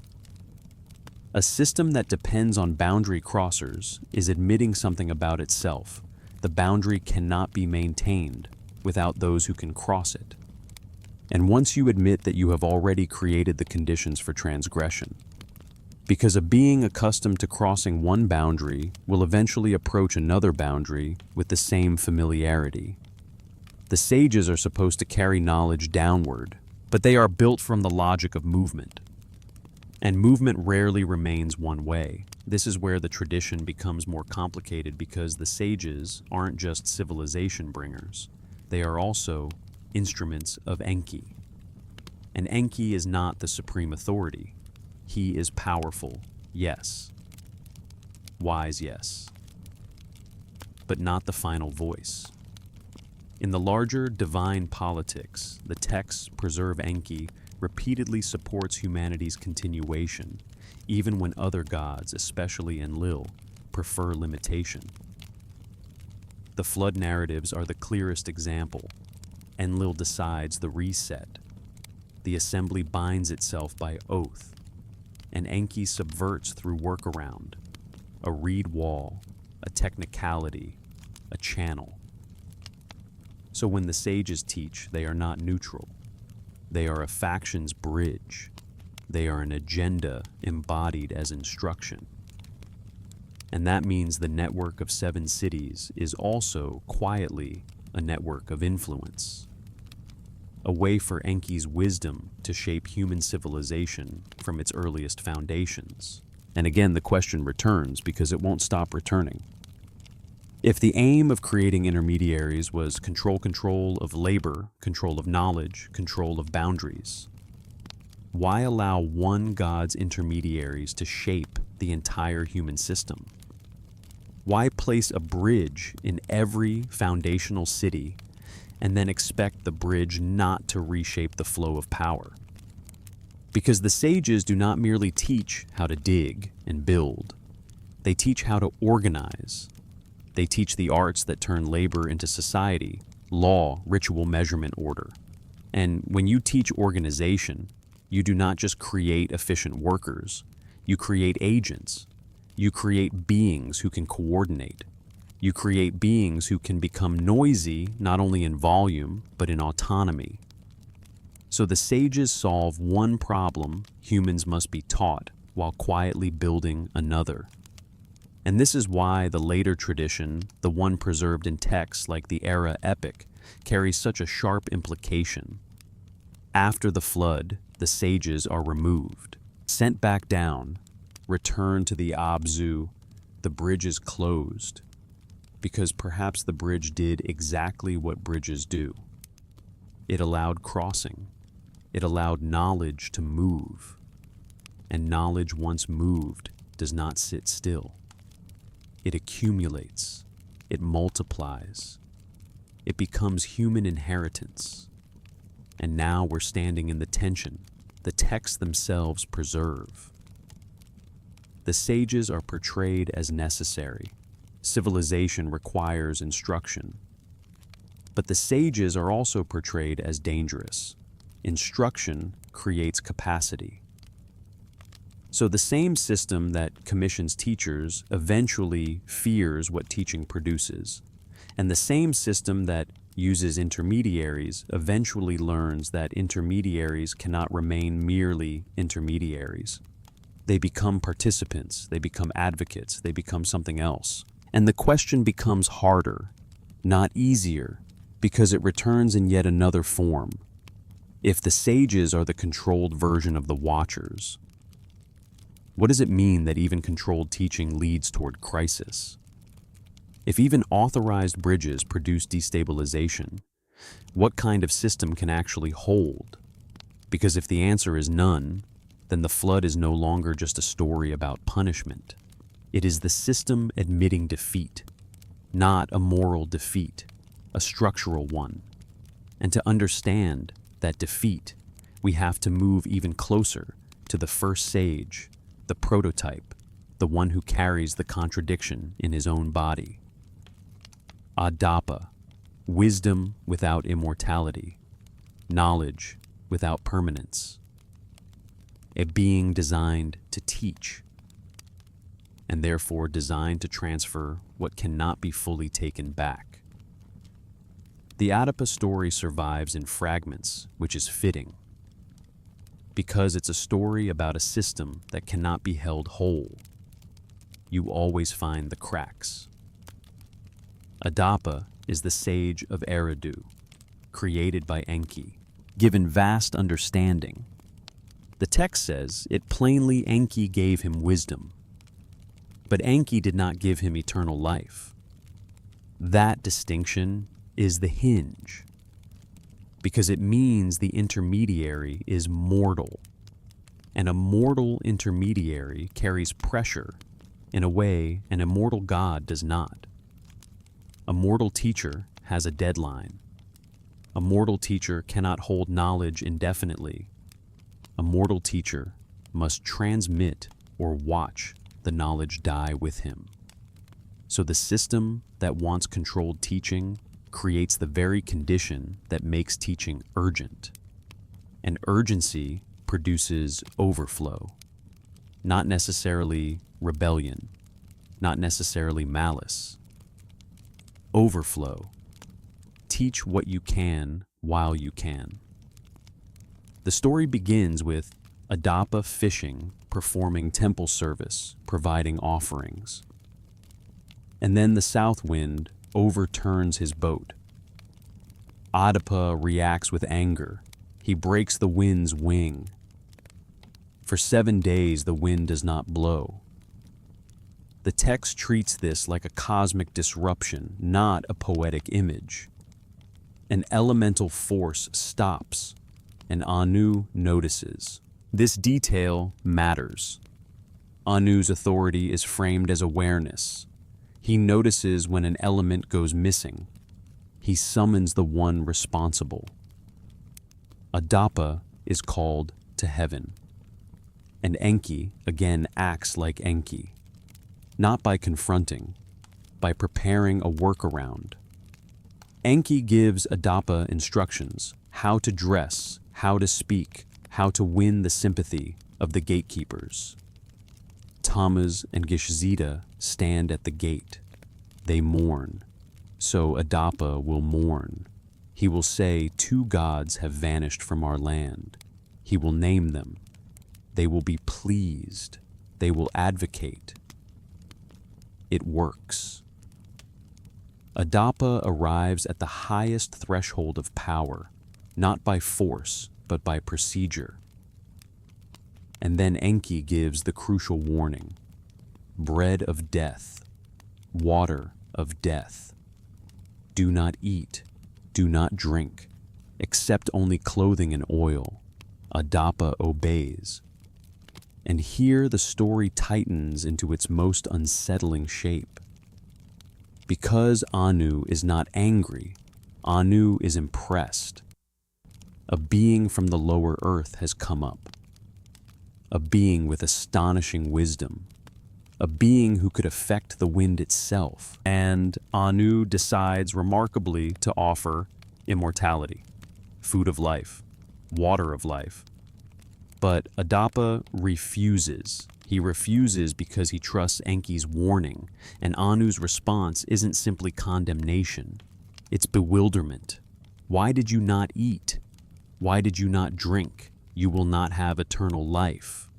Speaker 1: A system that depends on boundary crossers is admitting something about itself. The boundary cannot be maintained without those who can cross it. And once you admit that you have already created the conditions for transgression, because a being accustomed to crossing one boundary will eventually approach another boundary with the same familiarity. The sages are supposed to carry knowledge downward, but they are built from the logic of movement. And movement rarely remains one way. This is where the tradition becomes more complicated because the sages aren't just civilization bringers. They are also instruments of Enki. And Enki is not the supreme authority. He is powerful, yes. Wise, yes. But not the final voice. In the larger divine politics, the texts preserve Enki repeatedly supports humanity's continuation, even when other gods, especially Enlil, prefer limitation. The flood narratives are the clearest example. Enlil decides the reset. The assembly binds itself by oath, and Enki subverts through workaround, a reed wall, a technicality, a channel. So when the sages teach, they are not neutral. They are a faction's bridge. They are an agenda embodied as instruction. And that means the network of 7 cities is also quietly a network of influence. A way for Enki's wisdom to shape human civilization from its earliest foundations. And again, the question returns because it won't stop returning. If the aim of creating intermediaries was control of labor, control of knowledge, control of boundaries, why allow one god's intermediaries to shape the entire human system? Why place a bridge in every foundational city and then expect the bridge not to reshape the flow of power? Because the sages do not merely teach how to dig and build. They teach how to organize. They teach the arts that turn labor into society, law, ritual, measurement, order. And when you teach organization, you do not just create efficient workers. You create agents. You create beings who can coordinate. You create beings who can become noisy, not only in volume, but in autonomy. So the sages solve one problem humans must be taught while quietly building another. And this is why the later tradition, the one preserved in texts like the Era epic, carries such a sharp implication. After the flood, the sages are removed, sent back down, returned to the Abzu, the bridge is closed, because perhaps the bridge did exactly what bridges do. It allowed crossing. It allowed knowledge to move. And knowledge once moved does not sit still. It accumulates. It multiplies. It becomes human inheritance. And now we're standing in the tension the texts themselves preserve. The sages are portrayed as necessary. Civilization requires instruction. But the sages are also portrayed as dangerous. Instruction creates capacity. So the same system that commissions teachers eventually fears what teaching produces. And the same system that uses intermediaries eventually learns that intermediaries cannot remain merely intermediaries. They become participants, they become advocates, they become something else. And the question becomes harder, not easier, because it returns in yet another form. If the sages are the controlled version of the watchers, what does it mean that even controlled teaching leads toward crisis? If even authorized bridges produce destabilization, what kind of system can actually hold? Because if the answer is none, then the flood is no longer just a story about punishment. It is the system admitting defeat, not a moral defeat, a structural one. And to understand that defeat, we have to move even closer to the first sage, the prototype, the one who carries the contradiction in his own body. Adapa, wisdom without immortality, knowledge without permanence. A being designed to teach, and therefore designed to transfer what cannot be fully taken back. The Adapa story survives in fragments, which is fitting, because it's a story about a system that cannot be held whole. You always find the cracks. Adapa is the sage of Eridu, created by Enki, given vast understanding. The text says it plainly Enki gave him wisdom, but Enki did not give him eternal life. That distinction is the hinge, because it means the intermediary is mortal, and a mortal intermediary carries pressure in a way an immortal God does not. A mortal teacher has a deadline. A mortal teacher cannot hold knowledge indefinitely. A mortal teacher must transmit or watch the knowledge die with him. So the system that wants controlled teaching creates the very condition that makes teaching urgent. And urgency produces overflow, not necessarily rebellion, not necessarily malice. Overflow. Teach what you can while you can. The story begins with Adapa fishing, performing temple service, providing offerings. And then the south wind overturns his boat. Adapa reacts with anger. He breaks the wind's wing. For 7 days the wind does not blow. The text treats this like a cosmic disruption, not a poetic image. An elemental force stops, and Anu notices. This detail matters. Anu's authority is framed as awareness. He notices when an element goes missing. He summons the one responsible. Adapa is called to heaven. And Enki again acts like Enki. Not by confronting, by preparing a workaround. Enki gives Adapa instructions, how to dress, how to speak, how to win the sympathy of the gatekeepers. Tammuz and Gishzida stand at the gate. They mourn. So Adapa will mourn. He will say, 2 gods have vanished from our land. He will name them. They will be pleased. They will advocate. It works. Adapa arrives at the highest threshold of power, not by force, but by procedure. And then Enki gives the crucial warning. Bread of death, water of death. Do not eat, do not drink, accept only clothing and oil. Adapa obeys. And here the story tightens into its most unsettling shape. Because Anu is not angry, Anu is impressed. A being from the lower earth has come up. A being with astonishing wisdom, a being who could affect the wind itself. And Anu decides remarkably to offer immortality, food of life, water of life. But Adapa refuses. He refuses because he trusts Enki's warning, and Anu's response isn't simply condemnation, it's bewilderment. Why did you not eat? Why did you not drink? You will not have eternal life.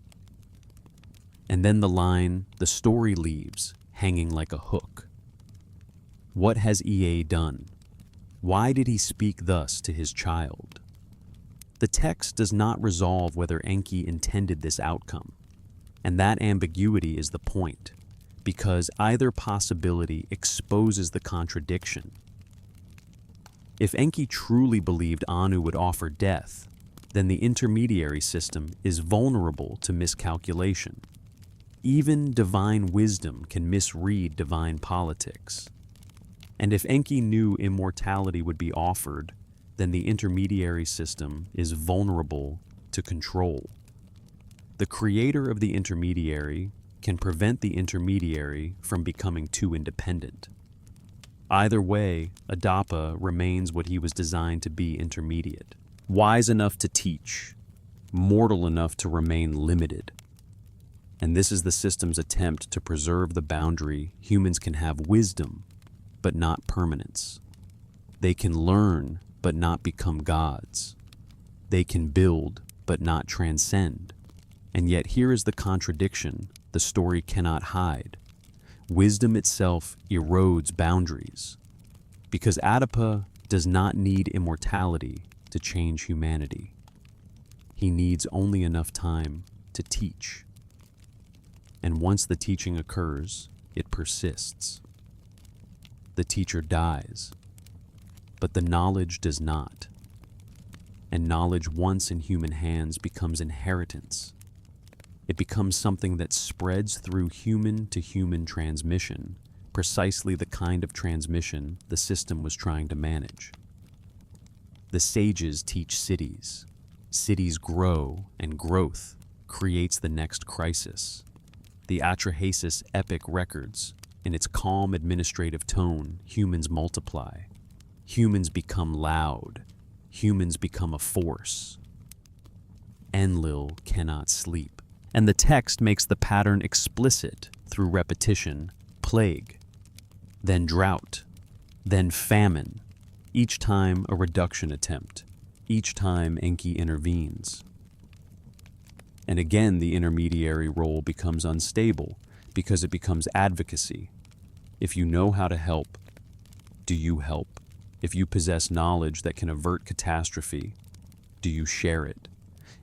Speaker 1: And then the line, the story leaves, hanging like a hook. What has Ea done? Why did he speak thus to his child? The text does not resolve whether Enki intended this outcome, and that ambiguity is the point, because either possibility exposes the contradiction. If Enki truly believed Anu would offer death, then the intermediary system is vulnerable to miscalculation. Even divine wisdom can misread divine politics. And if Enki knew immortality would be offered, then the intermediary system is vulnerable to control. The creator of the intermediary can prevent the intermediary from becoming too independent. Either way, Adapa remains what he was designed to be: intermediate. Wise enough to teach, mortal enough to remain limited. And this is the system's attempt to preserve the boundary humans can have wisdom, but not permanence. They can learn, but not become gods. They can build, but not transcend. And yet here is the contradiction the story cannot hide. Wisdom itself erodes boundaries, because Adapa does not need immortality to change humanity. He needs only enough time to teach. And once the teaching occurs, it persists. The teacher dies, but the knowledge does not. And knowledge once in human hands becomes inheritance. It becomes something that spreads through human to human transmission, precisely the kind of transmission the system was trying to manage. The sages teach cities. Cities grow, and growth creates the next crisis. The Atrahasis epic records, in its calm administrative tone, humans multiply. Humans become loud. Humans become a force. Enlil cannot sleep. And the text makes the pattern explicit through repetition: plague, then drought, then famine, each time a reduction attempt, each time Enki intervenes. And again the intermediary role becomes unstable because it becomes advocacy. If you know how to help, do you help? If you possess knowledge that can avert catastrophe, do you share it?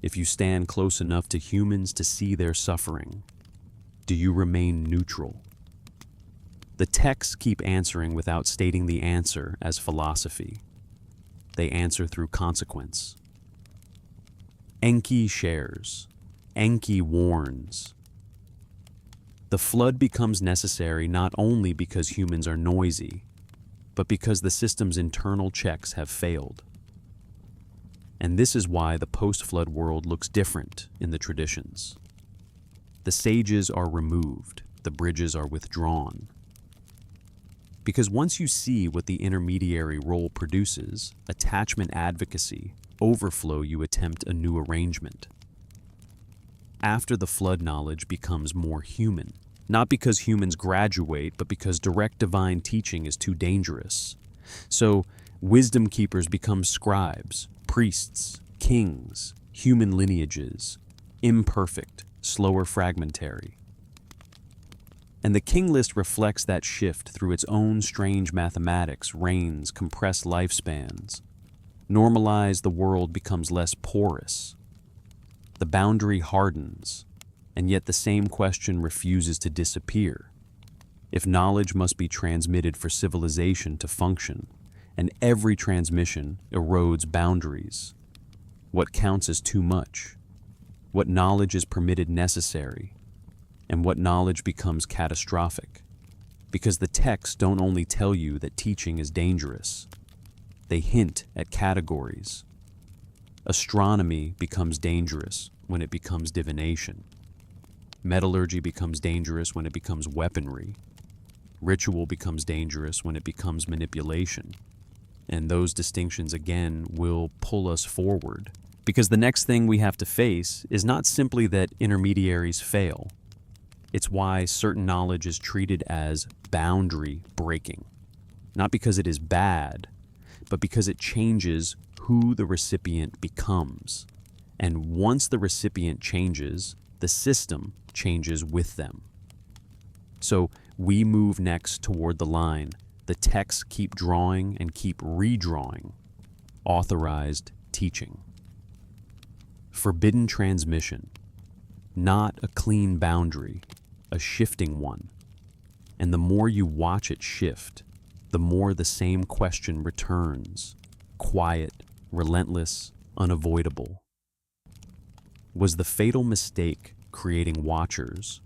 Speaker 1: If you stand close enough to humans to see their suffering, do you remain neutral? The texts keep answering without stating the answer as philosophy. They answer through consequence. Enki shares. Enki warns. The flood becomes necessary not only because humans are noisy, but because the system's internal checks have failed. And this is why the post-flood world looks different in the traditions. The sages are removed, the bridges are withdrawn. Because once you see what the intermediary role produces, attachment advocacy, overflow, you attempt a new arrangement. After the flood, knowledge becomes more human, not because humans graduate, but because direct divine teaching is too dangerous. So wisdom keepers become scribes, priests, kings, human lineages, imperfect, slower, fragmentary. And the king list reflects that shift through its own strange mathematics, reigns, compressed lifespans. Normalized, the world becomes less porous. The boundary hardens, and yet the same question refuses to disappear. If knowledge must be transmitted for civilization to function, and every transmission erodes boundaries, what counts as too much? What knowledge is permitted necessary? And what knowledge becomes catastrophic? Because the texts don't only tell you that teaching is dangerous, they hint at categories. Astronomy becomes dangerous when it becomes divination. Metallurgy becomes dangerous when it becomes weaponry. Ritual becomes dangerous when it becomes manipulation. And those distinctions, again, will pull us forward. Because the next thing we have to face is not simply that intermediaries fail. It's why certain knowledge is treated as boundary breaking. Not because it is bad, but because it changes who the recipient becomes. And once the recipient changes, the system changes with them. So we move next toward the line. The texts keep drawing and keep redrawing. Authorized teaching. Forbidden transmission. Not a clean boundary, a shifting one. And the more you watch it shift, the more the same question returns. Quiet, relentless, unavoidable. Was the fatal mistake creating watchers?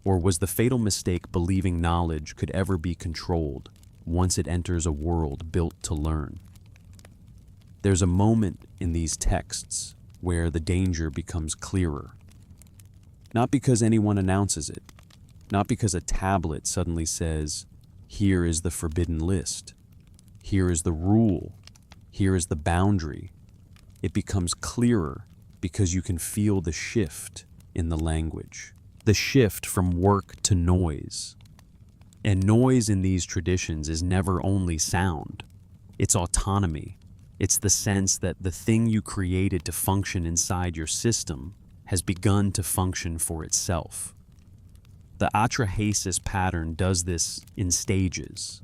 Speaker 1: Or was the fatal mistake believing knowledge could ever be controlled once it enters a world built to learn? There's a moment in these texts where the danger becomes clearer. Not because anyone announces it, not because a tablet suddenly says, "Here is the forbidden list. Here is the rule. Here is the boundary." It becomes clearer because you can feel the shift in the language. The shift from work to noise. And noise in these traditions is never only sound. It's autonomy. It's the sense that the thing you created to function inside your system has begun to function for itself. The atrahasis pattern does this in stages.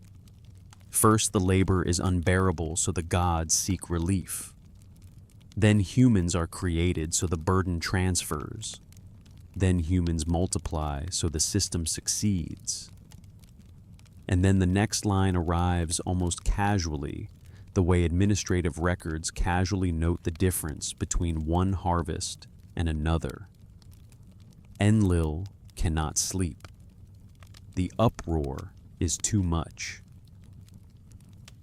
Speaker 1: First, the labor is unbearable, so the gods seek relief. Then humans are created, so the burden transfers. Then humans multiply, so the system succeeds. And then the next line arrives almost casually, the way administrative records casually note the difference between one harvest and another. Enlil cannot sleep. The uproar is too much.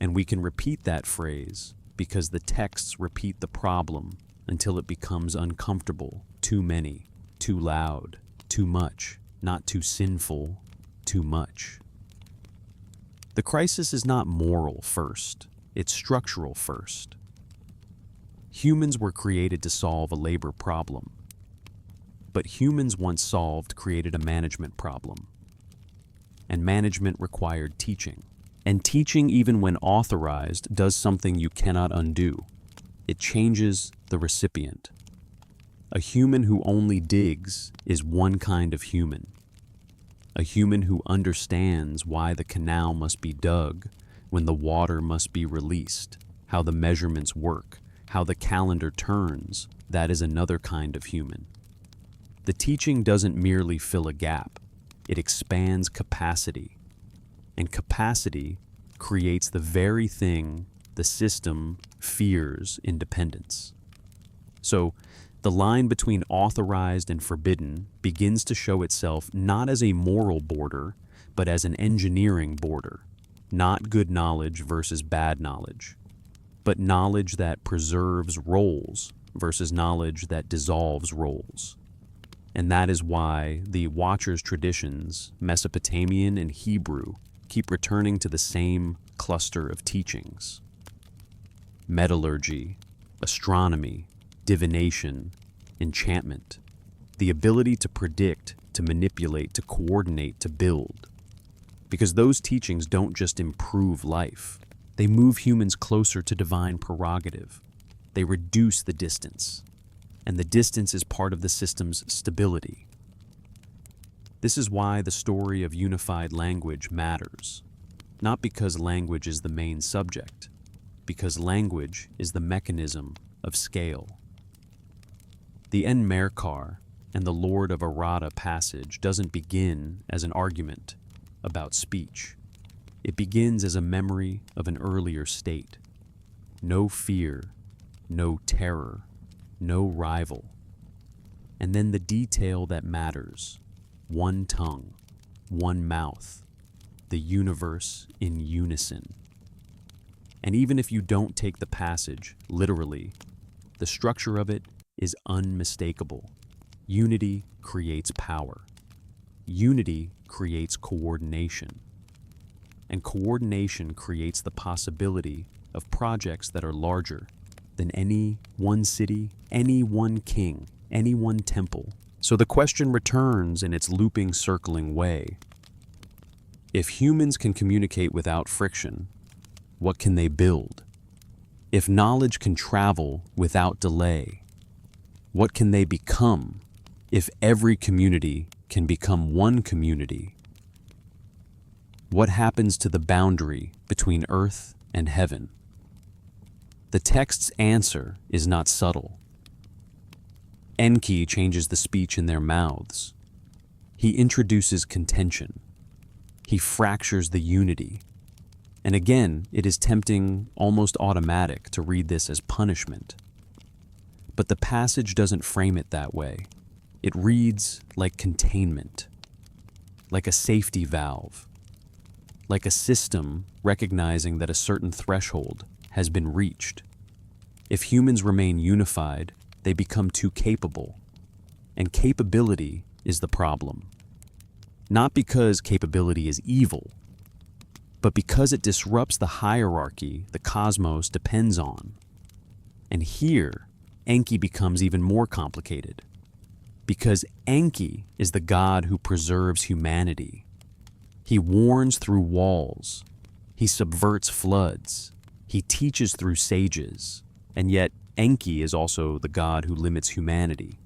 Speaker 1: And we can repeat that phrase because the texts repeat the problem until it becomes uncomfortable, too many, too loud, too much, not too sinful, too much. The crisis is not moral first, it's structural first. Humans were created to solve a labor problem, but humans once solved created a management problem. And management required teaching. And teaching, even when authorized, does something you cannot undo. It changes the recipient. A human who only digs is one kind of human. A human who understands why the canal must be dug, when the water must be released, how the measurements work, how the calendar turns, that is another kind of human. The teaching doesn't merely fill a gap, it expands capacity. And capacity creates the very thing the system fears: independence. So, the line between authorized and forbidden begins to show itself not as a moral border, but as an engineering border. Not good knowledge versus bad knowledge, but knowledge that preserves roles versus knowledge that dissolves roles. And that is why the Watchers' traditions, Mesopotamian and Hebrew, keep returning to the same cluster of teachings. Metallurgy, astronomy, divination, enchantment, the ability to predict, to manipulate, to coordinate, to build. Because those teachings don't just improve life, they move humans closer to divine prerogative. They reduce the distance, and the distance is part of the system's stability. This is why the story of unified language matters, not because language is the main subject, because language is the mechanism of scale. The En Merkar and the Lord of Arata passage doesn't begin as an argument about speech. It begins as a memory of an earlier state. No fear, no terror, no rival. And then the detail that matters: one tongue, one mouth, the universe in unison. And even if you don't take the passage literally, the structure of it is unmistakable. Unity creates power. Unity creates coordination. And coordination creates the possibility of projects that are larger than any one city, any one king, any one temple. So the question returns in its looping, circling way. If humans can communicate without friction, what can they build? If knowledge can travel without delay, what can they become? If every community can become one community, what happens to the boundary between earth and heaven? The text's answer is not subtle. Enki changes the speech in their mouths. He introduces contention. He fractures the unity. And again, it is tempting, almost automatic, to read this as punishment. But the passage doesn't frame it that way. It reads like containment, like a safety valve, like a system recognizing that a certain threshold has been reached. If humans remain unified, they become too capable. And capability is the problem. Not because capability is evil, but because it disrupts the hierarchy the cosmos depends on. And here, Enki becomes even more complicated. Because Enki is the god who preserves humanity. He warns through walls. He subverts floods. He teaches through sages. And yet, Enki is also the god who limits humanity.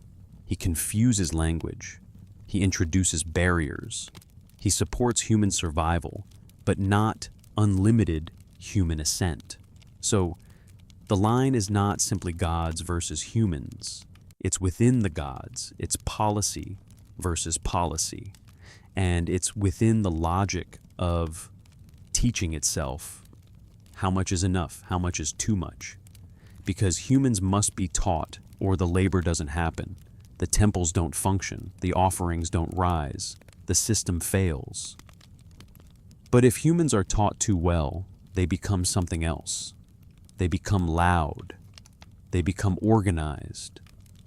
Speaker 1: He confuses language. He introduces barriers. He supports human survival, but not unlimited human ascent. So, the line is not simply gods versus humans. It's within the gods. It's policy versus policy. And it's within the logic of teaching itself how much is enough, how much is too much. Because humans must be taught, or the labor doesn't happen. The temples don't function. The offerings don't rise. The system fails. But if humans are taught too well, they become something else. They become loud. They become organized.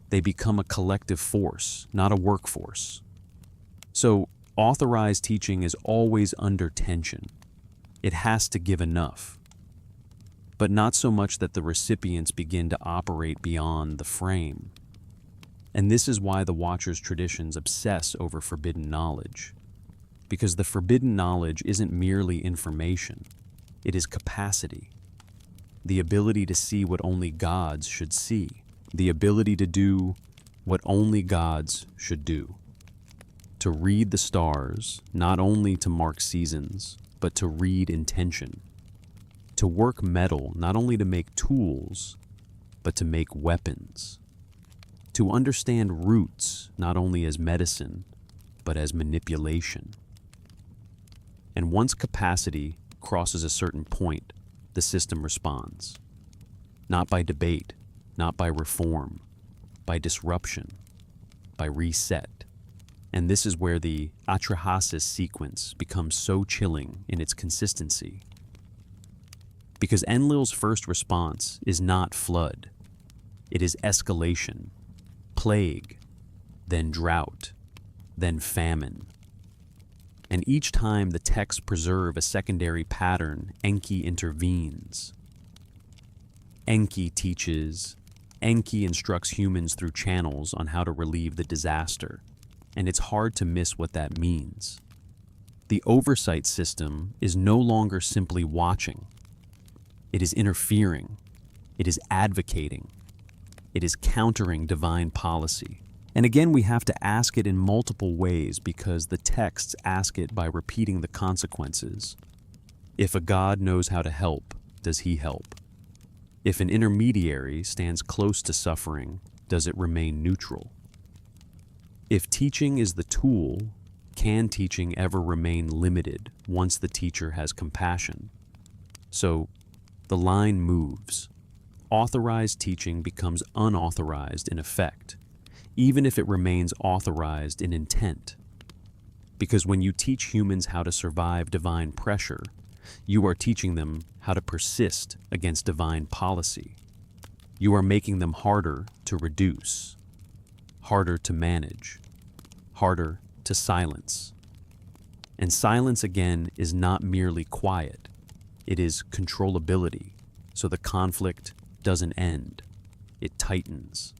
Speaker 1: They become a collective force, not a workforce. So, authorized teaching is always under tension. It has to give enough. But not so much that the recipients begin to operate beyond the frame. And this is why the Watcher's traditions obsess over forbidden knowledge. Because the forbidden knowledge isn't merely information, it is capacity. The ability to see what only gods should see. The ability to do what only gods should do. To read the stars, not only to mark seasons, but to read intention. To work metal, not only to make tools, but to make weapons. To understand roots, not only as medicine, but as manipulation. And once capacity crosses a certain point, the system responds. Not by debate, not by reform, by disruption, by reset. And this is where the Atrahasis sequence becomes so chilling in its consistency. Because Enlil's first response is not flood. It is escalation, plague, then drought, then famine. And each time the texts preserve a secondary pattern, Enki intervenes. Enki teaches. Enki instructs humans through channels on how to relieve the disaster. And it's hard to miss what that means. The oversight system is no longer simply watching. It is interfering. It is advocating. It is countering divine policy. And again, we have to ask it in multiple ways because the texts ask it by repeating the consequences. If a god knows how to help, does he help? If an intermediary stands close to suffering, does it remain neutral? If teaching is the tool, can teaching ever remain limited once the teacher has compassion? So, the line moves. Authorized teaching becomes unauthorized in effect, even if it remains authorized in intent. Because when you teach humans how to survive divine pressure, you are teaching them how to persist against divine policy. You are making them harder to reduce. harder to manage, harder to silence. And silence, again, is not merely quiet. It is controllability, so the conflict doesn't end. It tightens.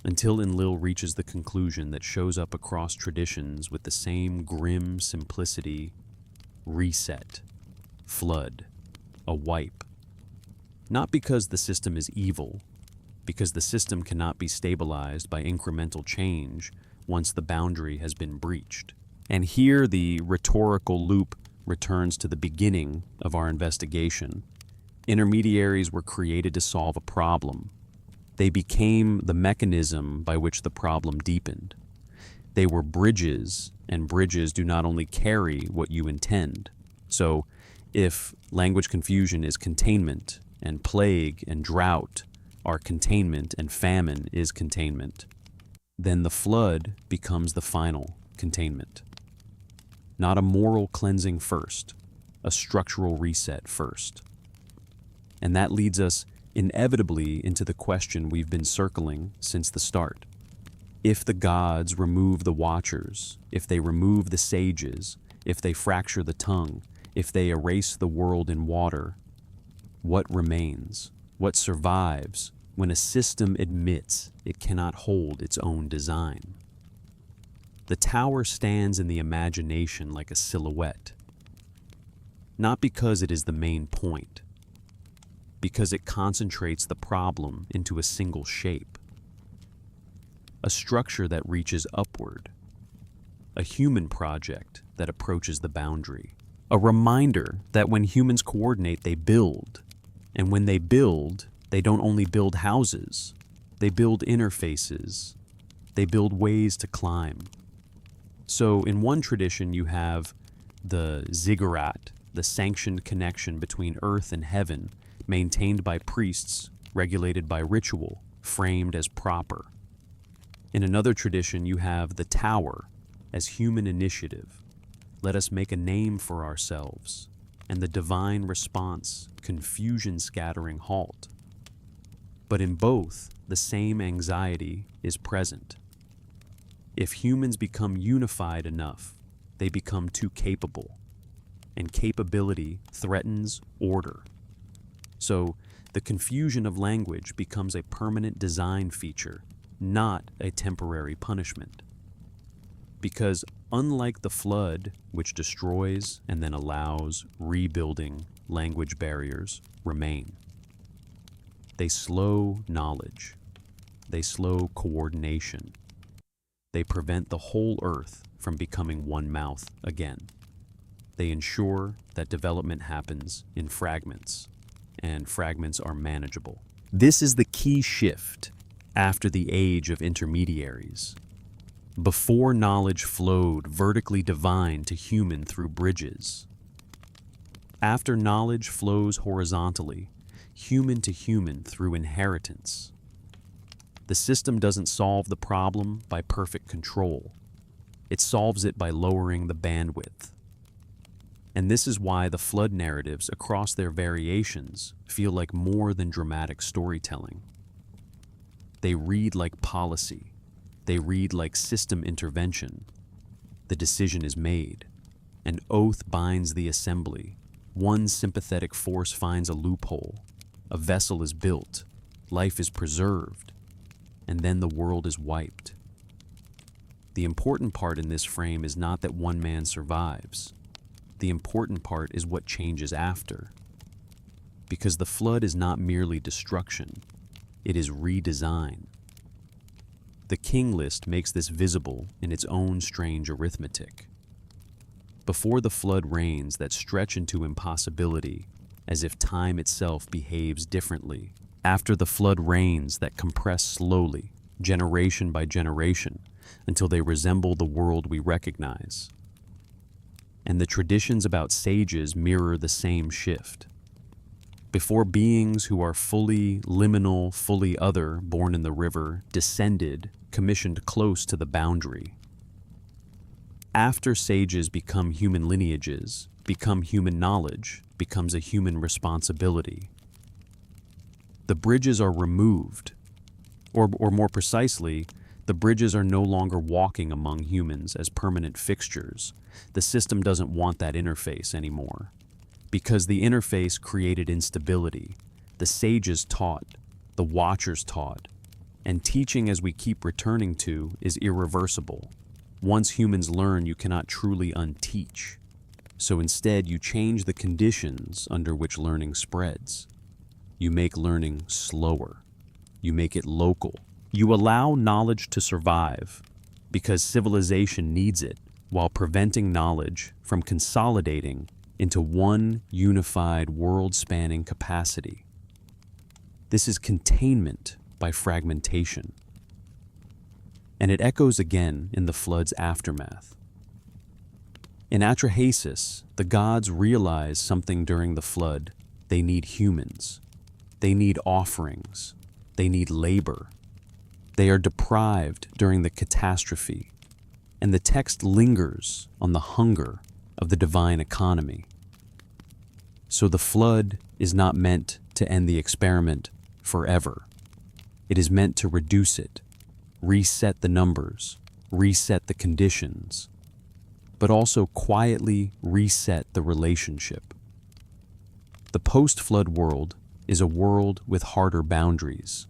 Speaker 1: Until Enlil reaches the conclusion that shows up across traditions with the same grim simplicity: reset, flood, a wipe. Not because the system is evil, because the system cannot be stabilized by incremental change once the boundary has been breached. And here the rhetorical loop returns to the beginning of our investigation. Intermediaries were created to solve a problem. They became the mechanism by which the problem deepened. They were bridges, and bridges do not only carry what you intend. So, if language confusion is containment, and plague and drought are containment, and famine is containment, then the flood becomes the final containment. Not a moral cleansing first, a structural reset first. And that leads us inevitably into the question we've been circling since the start. If the gods remove the watchers, if they remove the sages, if they fracture the tongue, if they erase the world in water, what remains? What survives when a system admits it cannot hold its own design? The tower stands in the imagination like a silhouette, not because it is the main point, because it concentrates the problem into a single shape, a structure that reaches upward, a human project that approaches the boundary, a reminder that when humans coordinate, they build, and when they build, they don't only build houses, they build interfaces, they build ways to climb. So in one tradition, you have the ziggurat, the sanctioned connection between earth and heaven, maintained by priests, regulated by ritual, framed as proper. In another tradition, you have the tower as human initiative. Let us make a name for ourselves. And the divine response, confusion scattering halt. But in both, the same anxiety is present. If humans become unified enough, they become too capable, and capability threatens order. So, the confusion of language becomes a permanent design feature, not a temporary punishment. Because unlike the flood, which destroys and then allows rebuilding, language barriers remain. They slow knowledge. They slow coordination. They prevent the whole earth from becoming one mouth again. They ensure that development happens in fragments, and fragments are manageable. This is the key shift after the age of intermediaries. Before knowledge flowed vertically divine to human through bridges. After knowledge flows horizontally, human to human through inheritance. The system doesn't solve the problem by perfect control. It solves it by lowering the bandwidth. And this is why the flood narratives across their variations feel like more than dramatic storytelling. They read like policy. They read like system intervention. The decision is made. An oath binds the assembly. One sympathetic force finds a loophole. A vessel is built. Life is preserved. And then the world is wiped. The important part in this frame is not that one man survives. The important part is what changes after. Because the flood is not merely destruction. It is redesign. The king list makes this visible in its own strange arithmetic. Before the flood rains that stretch into impossibility, as if time itself behaves differently. After the flood rains that compress slowly, generation by generation, until they resemble the world we recognize. And the traditions about sages mirror the same shift. Before beings who are fully liminal, fully other, born in the river, descended, commissioned close to the boundary. After sages become human lineages, become human knowledge, becomes a human responsibility. The bridges are removed, or more precisely, The bridges are no longer walking among humans as permanent fixtures. The system doesn't want that interface anymore. Because the interface created instability. The sages taught, the watchers taught, and teaching, as we keep returning to, is irreversible. Once humans learn, you cannot truly unteach. So instead, you change the conditions under which learning spreads. You make learning slower. You make it local. You allow knowledge to survive because civilization needs it, while preventing knowledge from consolidating into one unified world-spanning capacity. This is containment by fragmentation. And it echoes again in the flood's aftermath. In Atrahasis, the gods realize something during the flood. They need humans. They need offerings. They need labor. They are deprived during the catastrophe, and the text lingers on the hunger of the divine economy. So the flood is not meant to end the experiment forever. It is meant to reduce it, reset the numbers, reset the conditions, but also quietly reset the relationship. The post-flood world is a world with harder boundaries.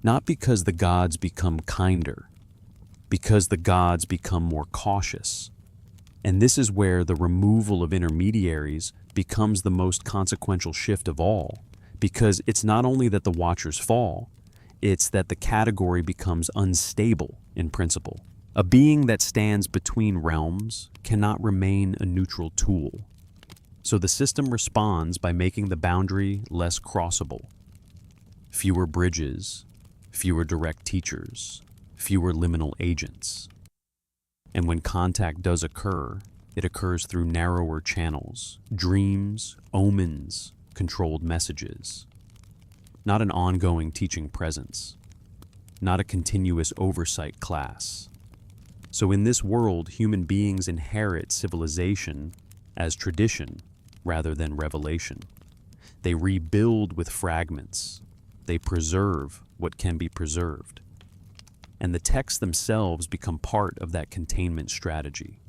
Speaker 1: Not because the gods become kinder, because the gods become more cautious. And this is where the removal of intermediaries becomes the most consequential shift of all, because it's not only that the watchers fall, it's that the category becomes unstable in principle. A being that stands between realms cannot remain a neutral tool. So the system responds by making the boundary less crossable. Fewer bridges, fewer direct teachers, fewer liminal agents. And when contact does occur, it occurs through narrower channels, dreams, omens, controlled messages. Not an ongoing teaching presence, not a continuous oversight class. So in this world, human beings inherit civilization as tradition rather than revelation. They rebuild with fragments. They preserve what can be preserved. And the texts themselves become part of that containment strategy.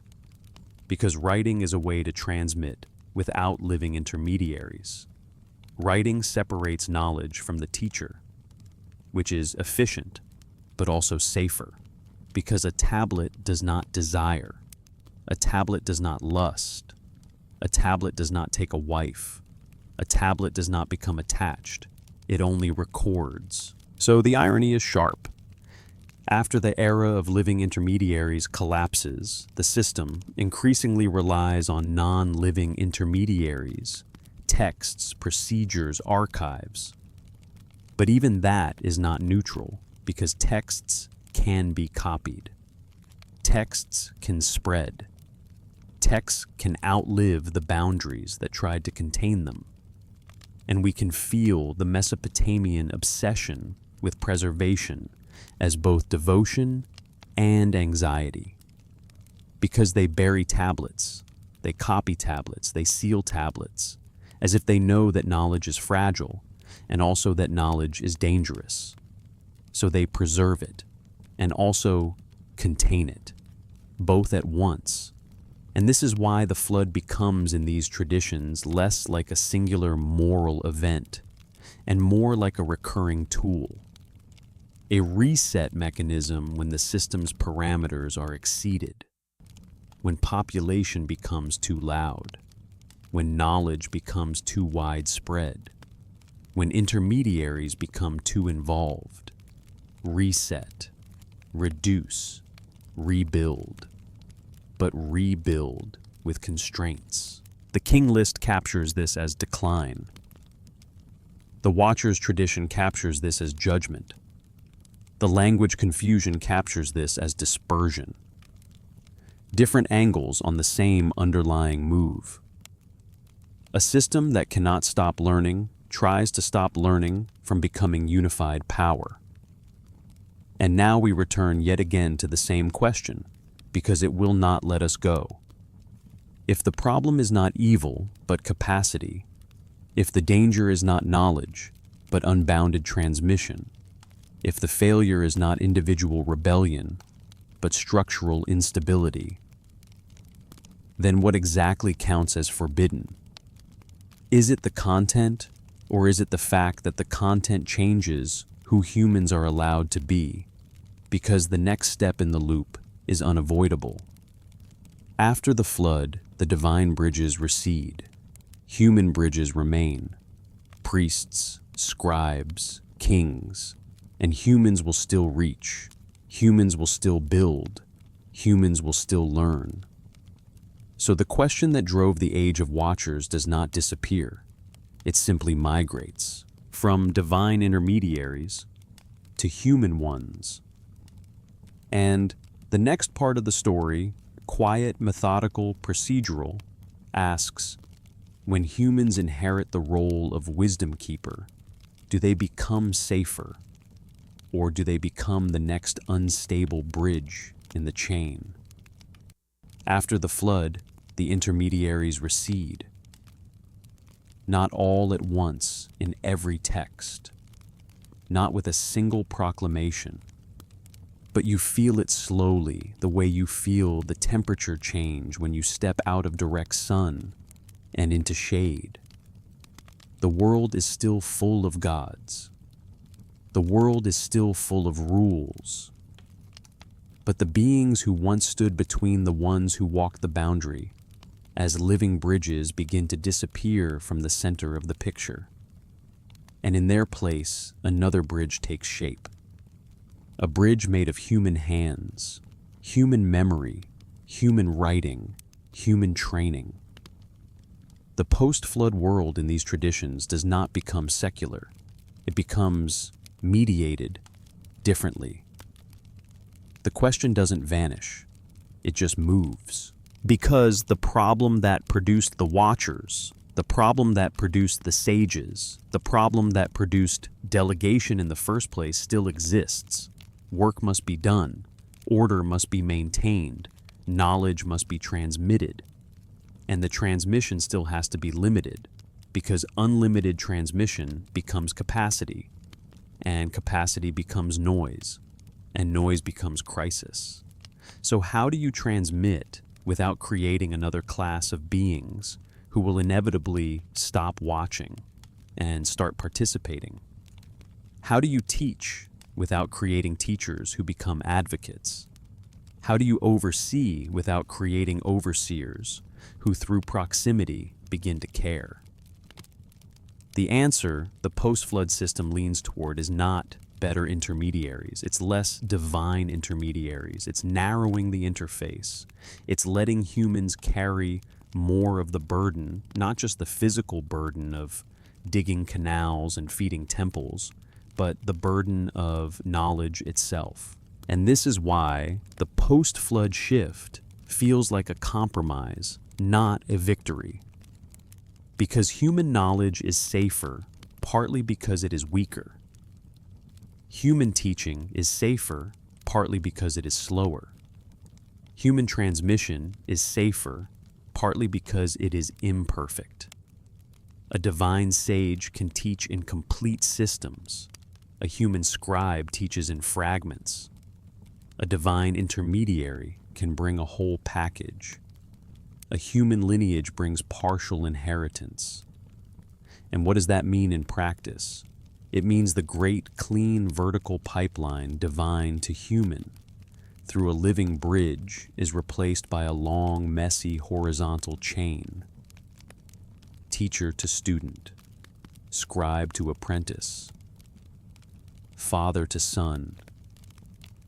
Speaker 1: Because writing is a way to transmit without living intermediaries. Writing separates knowledge from the teacher, which is efficient, but also safer. Because a tablet does not desire. A tablet does not lust. A tablet does not take a wife. A tablet does not become attached. It only records. So the irony is sharp. After the era of living intermediaries collapses, the system increasingly relies on non-living intermediaries, texts, procedures, archives. But even that is not neutral, because texts can be copied. Texts can spread. Texts can outlive the boundaries that tried to contain them. And we can feel the Mesopotamian obsession with preservation as both devotion and anxiety. Because they bury tablets, they copy tablets, they seal tablets, as if they know that knowledge is fragile and also that knowledge is dangerous. So they preserve it and also contain it, both at once. And this is why the flood becomes in these traditions less like a singular moral event and more like a recurring tool. A reset mechanism when the system's parameters are exceeded, when population becomes too loud, when knowledge becomes too widespread, when intermediaries become too involved. Reset, reduce, rebuild. But rebuild with constraints. The King list captures this as decline. The Watcher's tradition captures this as judgment. The language confusion captures this as dispersion. Different angles on the same underlying move. A system that cannot stop learning tries to stop learning from becoming unified power. And now we return yet again to the same question, because it will not let us go. If the problem is not evil, but capacity, if the danger is not knowledge, but unbounded transmission, If the failure is not individual rebellion, but structural instability, then what exactly counts as forbidden? Is it the content, or is it the fact that the content changes who humans are allowed to be, because the next step in the loop is unavoidable? After the flood, the divine bridges recede. Human bridges remain. Priests, scribes, kings, and humans will still reach. Humans will still build. Humans will still learn. So the question that drove the Age of Watchers does not disappear. It simply migrates from divine intermediaries to human ones. And the next part of the story, quiet, methodical, procedural, asks, when humans inherit the role of wisdom keeper, do they become safer? Or do they become the next unstable bridge in the chain? After the flood, the intermediaries recede. Not all at once in every text, not with a single proclamation, but you feel it slowly, the way you feel the temperature change when you step out of direct sun and into shade. The world is still full of gods. The world is still full of rules. But the beings who once stood between the ones who walked the boundary, as living bridges begin to disappear from the center of the picture. And in their place, another bridge takes shape. A bridge made of human hands, human memory, human writing, human training. The post-flood world in these traditions does not become secular. It becomes mediated differently. The question doesn't vanish. It just moves. Because the problem that produced the Watchers, the problem that produced the sages, the problem that produced delegation in the first place still exists. Work must be done. Order must be maintained. Knowledge must be transmitted. And the transmission still has to be limited, because unlimited transmission becomes capacity, and capacity becomes noise, and noise becomes crisis. So how do you transmit without creating another class of beings who will inevitably stop watching and start participating? How do you teach without creating teachers who become advocates? How do you oversee without creating overseers who through proximity begin to care? The answer the post-flood system leans toward is not better intermediaries. It's less divine intermediaries. It's narrowing the interface. It's letting humans carry more of the burden, not just the physical burden of digging canals and feeding temples, but the burden of knowledge itself. And this is why the post-flood shift feels like a compromise, not a victory. Because human knowledge is safer, partly because it is weaker. Human teaching is safer, partly because it is slower. Human transmission is safer, partly because it is imperfect. A divine sage can teach in complete systems. A human scribe teaches in fragments. A divine intermediary can bring a whole package. A human lineage brings partial inheritance. And what does that mean in practice? It means the great, clean, vertical pipeline, divine to human, through a living bridge, is replaced by a long, messy, horizontal chain. Teacher to student, scribe to apprentice, father to son,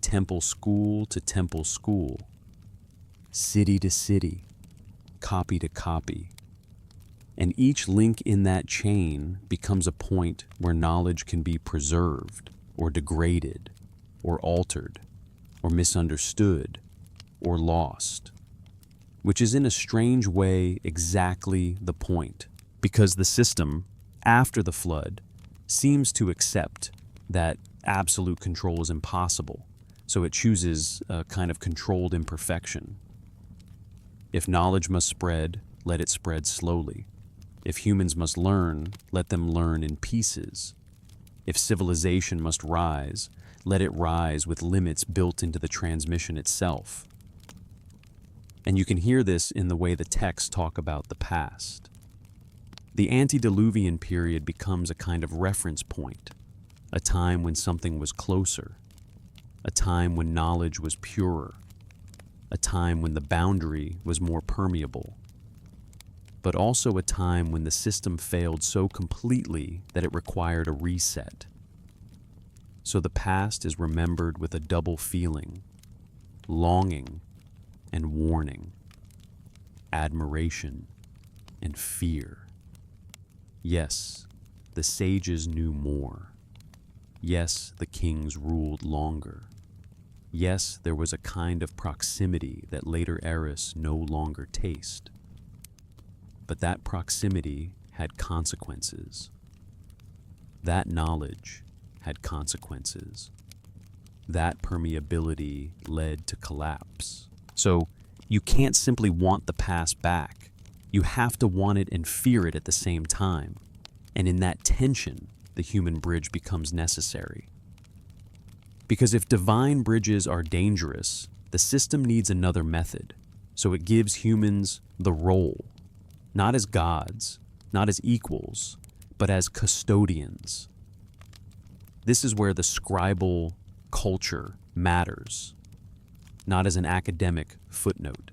Speaker 1: temple school to temple school, city to city, copy to copy. And each link in that chain becomes a point where knowledge can be preserved, or degraded, or altered, or misunderstood, or lost. Which is in a strange way exactly the point, because the system, after the flood, seems to accept that absolute control is impossible, so it chooses a kind of controlled imperfection. If knowledge must spread, let it spread slowly. If humans must learn, let them learn in pieces. If civilization must rise, let it rise with limits built into the transmission itself. And you can hear this in the way the texts talk about the past. The antediluvian period becomes a kind of reference point, a time when something was closer, a time when knowledge was purer, a time when the boundary was more permeable, but also a time when the system failed so completely that it required a reset. So the past is remembered with a double feeling, longing and warning, admiration and fear. Yes, the sages knew more. Yes, the kings ruled longer. Yes, there was a kind of proximity that later eras no longer taste. But that proximity had consequences. That knowledge had consequences. That permeability led to collapse. So you can't simply want the past back. You have to want it and fear it at the same time. And in that tension, the human bridge becomes necessary. Because if divine bridges are dangerous, the system needs another method. So it gives humans the role, not as gods, not as equals, but as custodians. This is where the scribal culture matters, not as an academic footnote,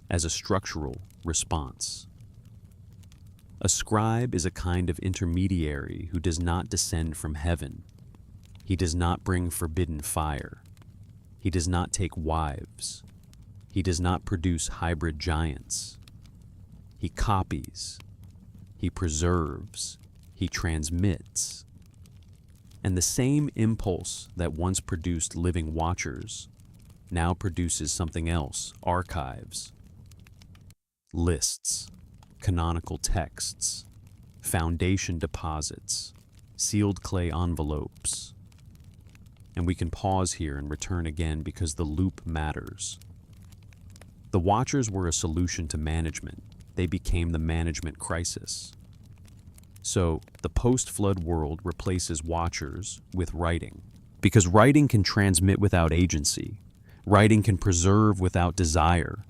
Speaker 1: as a structural response. A scribe is a kind of intermediary who does not descend from heaven. He does not bring forbidden fire. He does not take wives. He does not produce hybrid giants. He copies. He preserves. He transmits. And the same impulse that once produced living watchers now produces something else, archives, lists, canonical texts, foundation deposits, sealed clay envelopes. And we can pause here and return again because the loop matters. The Watchers were a solution to management. They became the management crisis. So the post-flood world replaces Watchers with writing, because writing can transmit without agency. Writing can preserve without desire.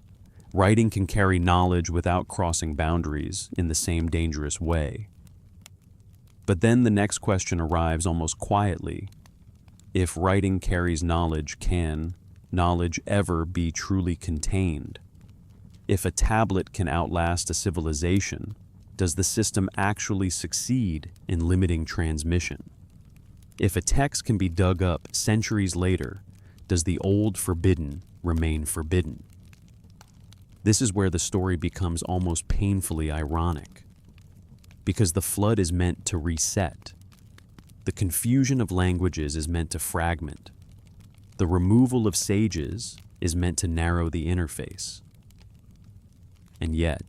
Speaker 1: Writing can carry knowledge without crossing boundaries in the same dangerous way. But then the next question arrives almost quietly. If writing carries knowledge, can knowledge ever be truly contained? If a tablet can outlast a civilization, does the system actually succeed in limiting transmission? If a text can be dug up centuries later, does the old forbidden remain forbidden? This is where the story becomes almost painfully ironic, because the flood is meant to reset. The confusion of languages is meant to fragment. The removal of sages is meant to narrow the interface. And yet,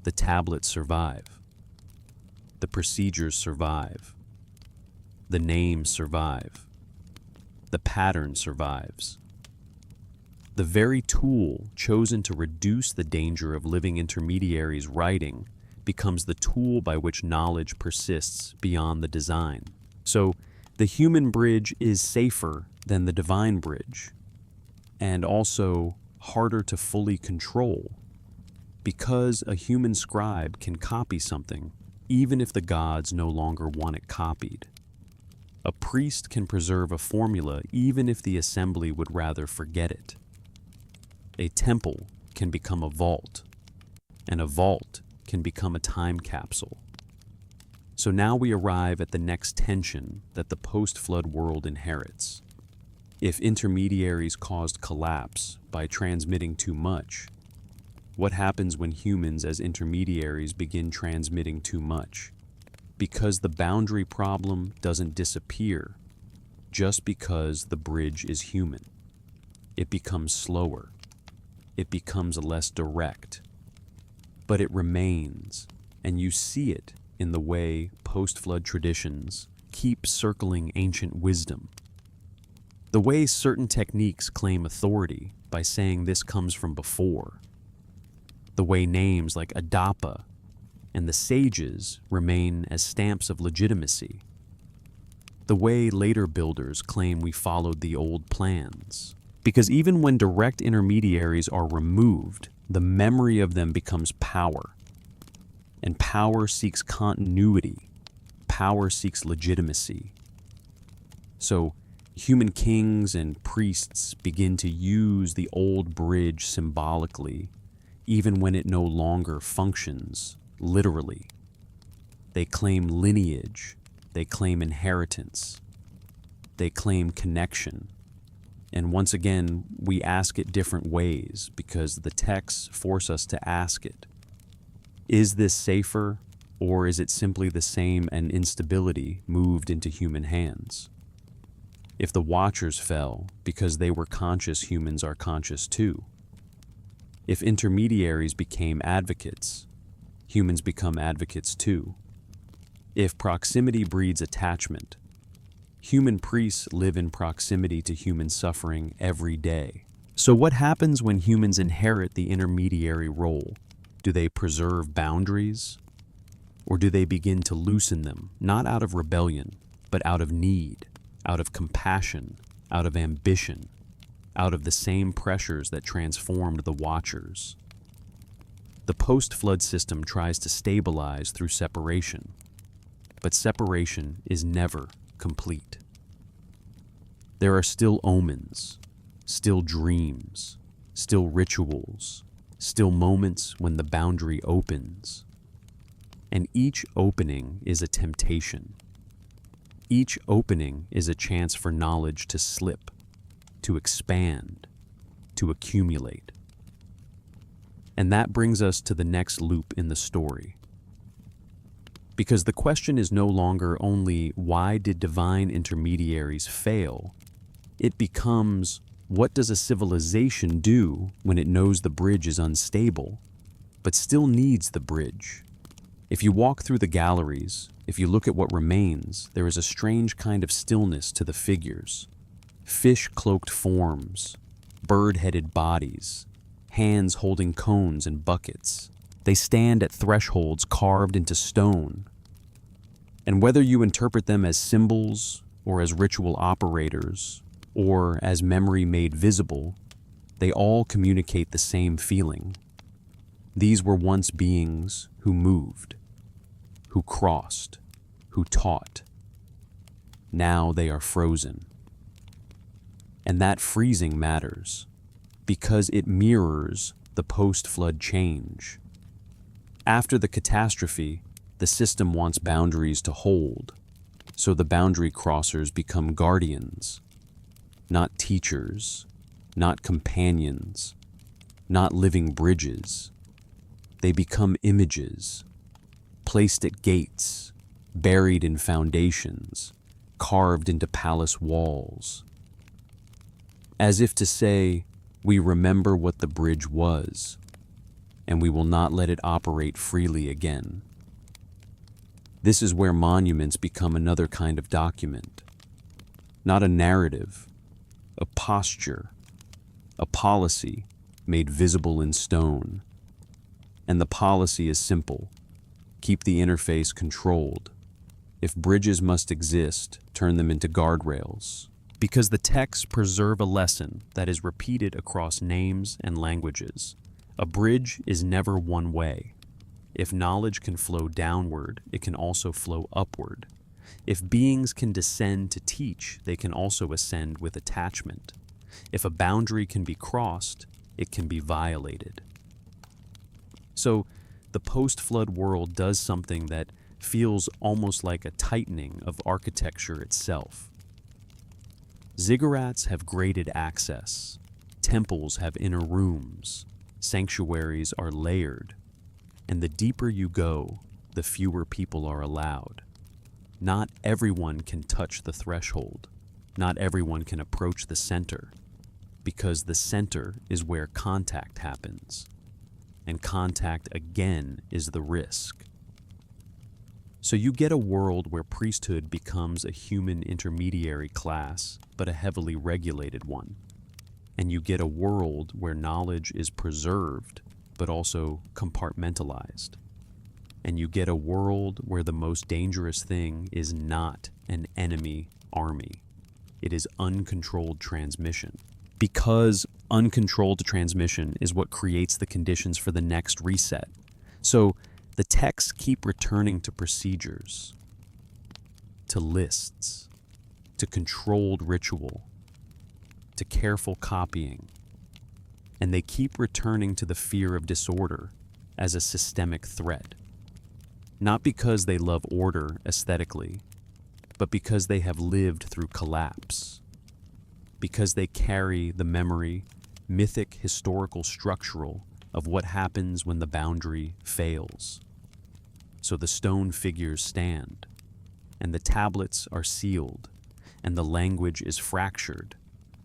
Speaker 1: the tablets survive. The procedures survive. The names survive. The pattern survives. The very tool chosen to reduce the danger of living intermediaries writing becomes the tool by which knowledge persists beyond the design. So, the human bridge is safer than the divine bridge, and also harder to fully control, because a human scribe can copy something even if the gods no longer want it copied. A priest can preserve a formula even if the assembly would rather forget it. A temple can become a vault, and a vault can become a time capsule. So now we arrive at the next tension that the post-flood world inherits. If intermediaries caused collapse by transmitting too much, what happens when humans as intermediaries begin transmitting too much? Because the boundary problem doesn't disappear just because the bridge is human. It becomes slower. It becomes less direct. But it remains, and you see it in the way post-flood traditions keep circling ancient wisdom. The way certain techniques claim authority by saying this comes from before. The way names like Adapa and the sages remain as stamps of legitimacy. the way later builders claim we followed the old plans. Because even when direct intermediaries are removed, the memory of them becomes power. And power seeks continuity. Power seeks legitimacy. So, human kings and priests begin to use the old bridge symbolically, even when it no longer functions literally. They claim lineage, they claim inheritance, they claim connection. And once again, we ask it different ways because the texts force us to ask it. Is this safer, or is it simply the same and instability moved into human hands? If the Watchers fell because they were conscious, humans are conscious too. If intermediaries became advocates, humans become advocates too. If proximity breeds attachment, human priests live in proximity to human suffering every day. So what happens when humans inherit the intermediary role? Do they preserve boundaries? Or do they begin to loosen them, not out of rebellion, but out of need, out of compassion, out of ambition, out of the same pressures that transformed the Watchers? The post-flood system tries to stabilize through separation, but separation is never complete. There are still omens, still dreams, still rituals, still moments when the boundary opens. And each opening is a temptation. Each opening is a chance for knowledge to slip, to expand, to accumulate. And that brings us to the next loop in the story. Because the question is no longer only why did divine intermediaries fail? It becomes, what does a civilization do when it knows the bridge is unstable, but still needs the bridge? If you walk through the galleries, if you look at what remains, there is a strange kind of stillness to the figures. Fish-cloaked forms, bird-headed bodies, hands holding cones and buckets. They stand at thresholds carved into stone. And whether you interpret them as symbols or as ritual operators or as memory made visible, they all communicate the same feeling. These were once beings who moved, who crossed, who taught. Now they are frozen. And that freezing matters because it mirrors the post-flood change. After the catastrophe, the system wants boundaries to hold, so the boundary crossers become guardians, not teachers, not companions, not living bridges. They become images, placed at gates, buried in foundations, carved into palace walls. As if to say, we remember what the bridge was, and we will not let it operate freely again. This is where monuments become another kind of document. Not a narrative, a posture, a policy made visible in stone. And the policy is simple. Keep the interface controlled. If bridges must exist, turn them into guardrails. Because the texts preserve a lesson that is repeated across names and languages. A bridge is never one way. If knowledge can flow downward, it can also flow upward. If beings can descend to teach, they can also ascend with attachment. If a boundary can be crossed, it can be violated. So, the post-flood world does something that feels almost like a tightening of architecture itself. Ziggurats have graded access. Temples have inner rooms. Sanctuaries are layered. And the deeper you go, the fewer people are allowed. Not everyone can touch the threshold. Not everyone can approach the center, because the center is where contact happens. And contact again is the risk. So you get a world where priesthood becomes a human intermediary class, but a heavily regulated one. And you get a world where knowledge is preserved, but also compartmentalized. And you get a world where the most dangerous thing is not an enemy army. It is uncontrolled transmission. Because uncontrolled transmission is what creates the conditions for the next reset. So the texts keep returning to procedures, to lists, to controlled ritual, to careful copying, and they keep returning to the fear of disorder as a systemic threat. Not because they love order aesthetically, but because they have lived through collapse. Because they carry the memory, mythic, historical, structural, of what happens when the boundary fails. So the stone figures stand, and the tablets are sealed, and the language is fractured,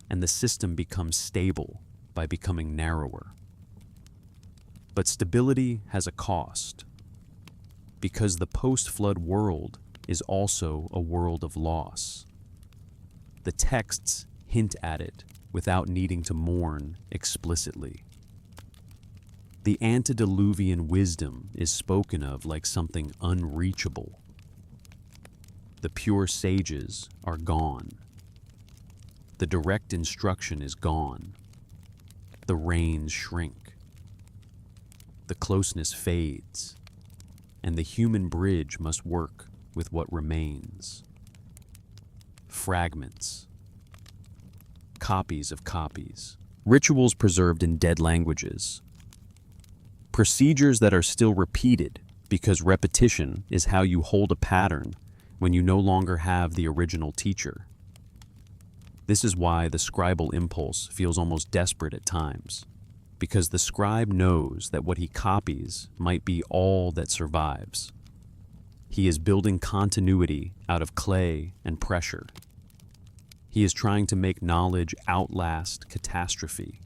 Speaker 1: and the system becomes stable by becoming narrower. But stability has a cost, because the post-flood world is also a world of loss. The texts hint at it without needing to mourn explicitly. The antediluvian wisdom is spoken of like something unreachable. The pure sages are gone. The direct instruction is gone. The reins shrink. The closeness fades, and the human bridge must work with what remains. Fragments. Copies of copies. Rituals preserved in dead languages. Procedures that are still repeated because repetition is how you hold a pattern when you no longer have the original teacher. This is why the scribal impulse feels almost desperate at times, because the scribe knows that what he copies might be all that survives. He is building continuity out of clay and pressure. He is trying to make knowledge outlast catastrophe.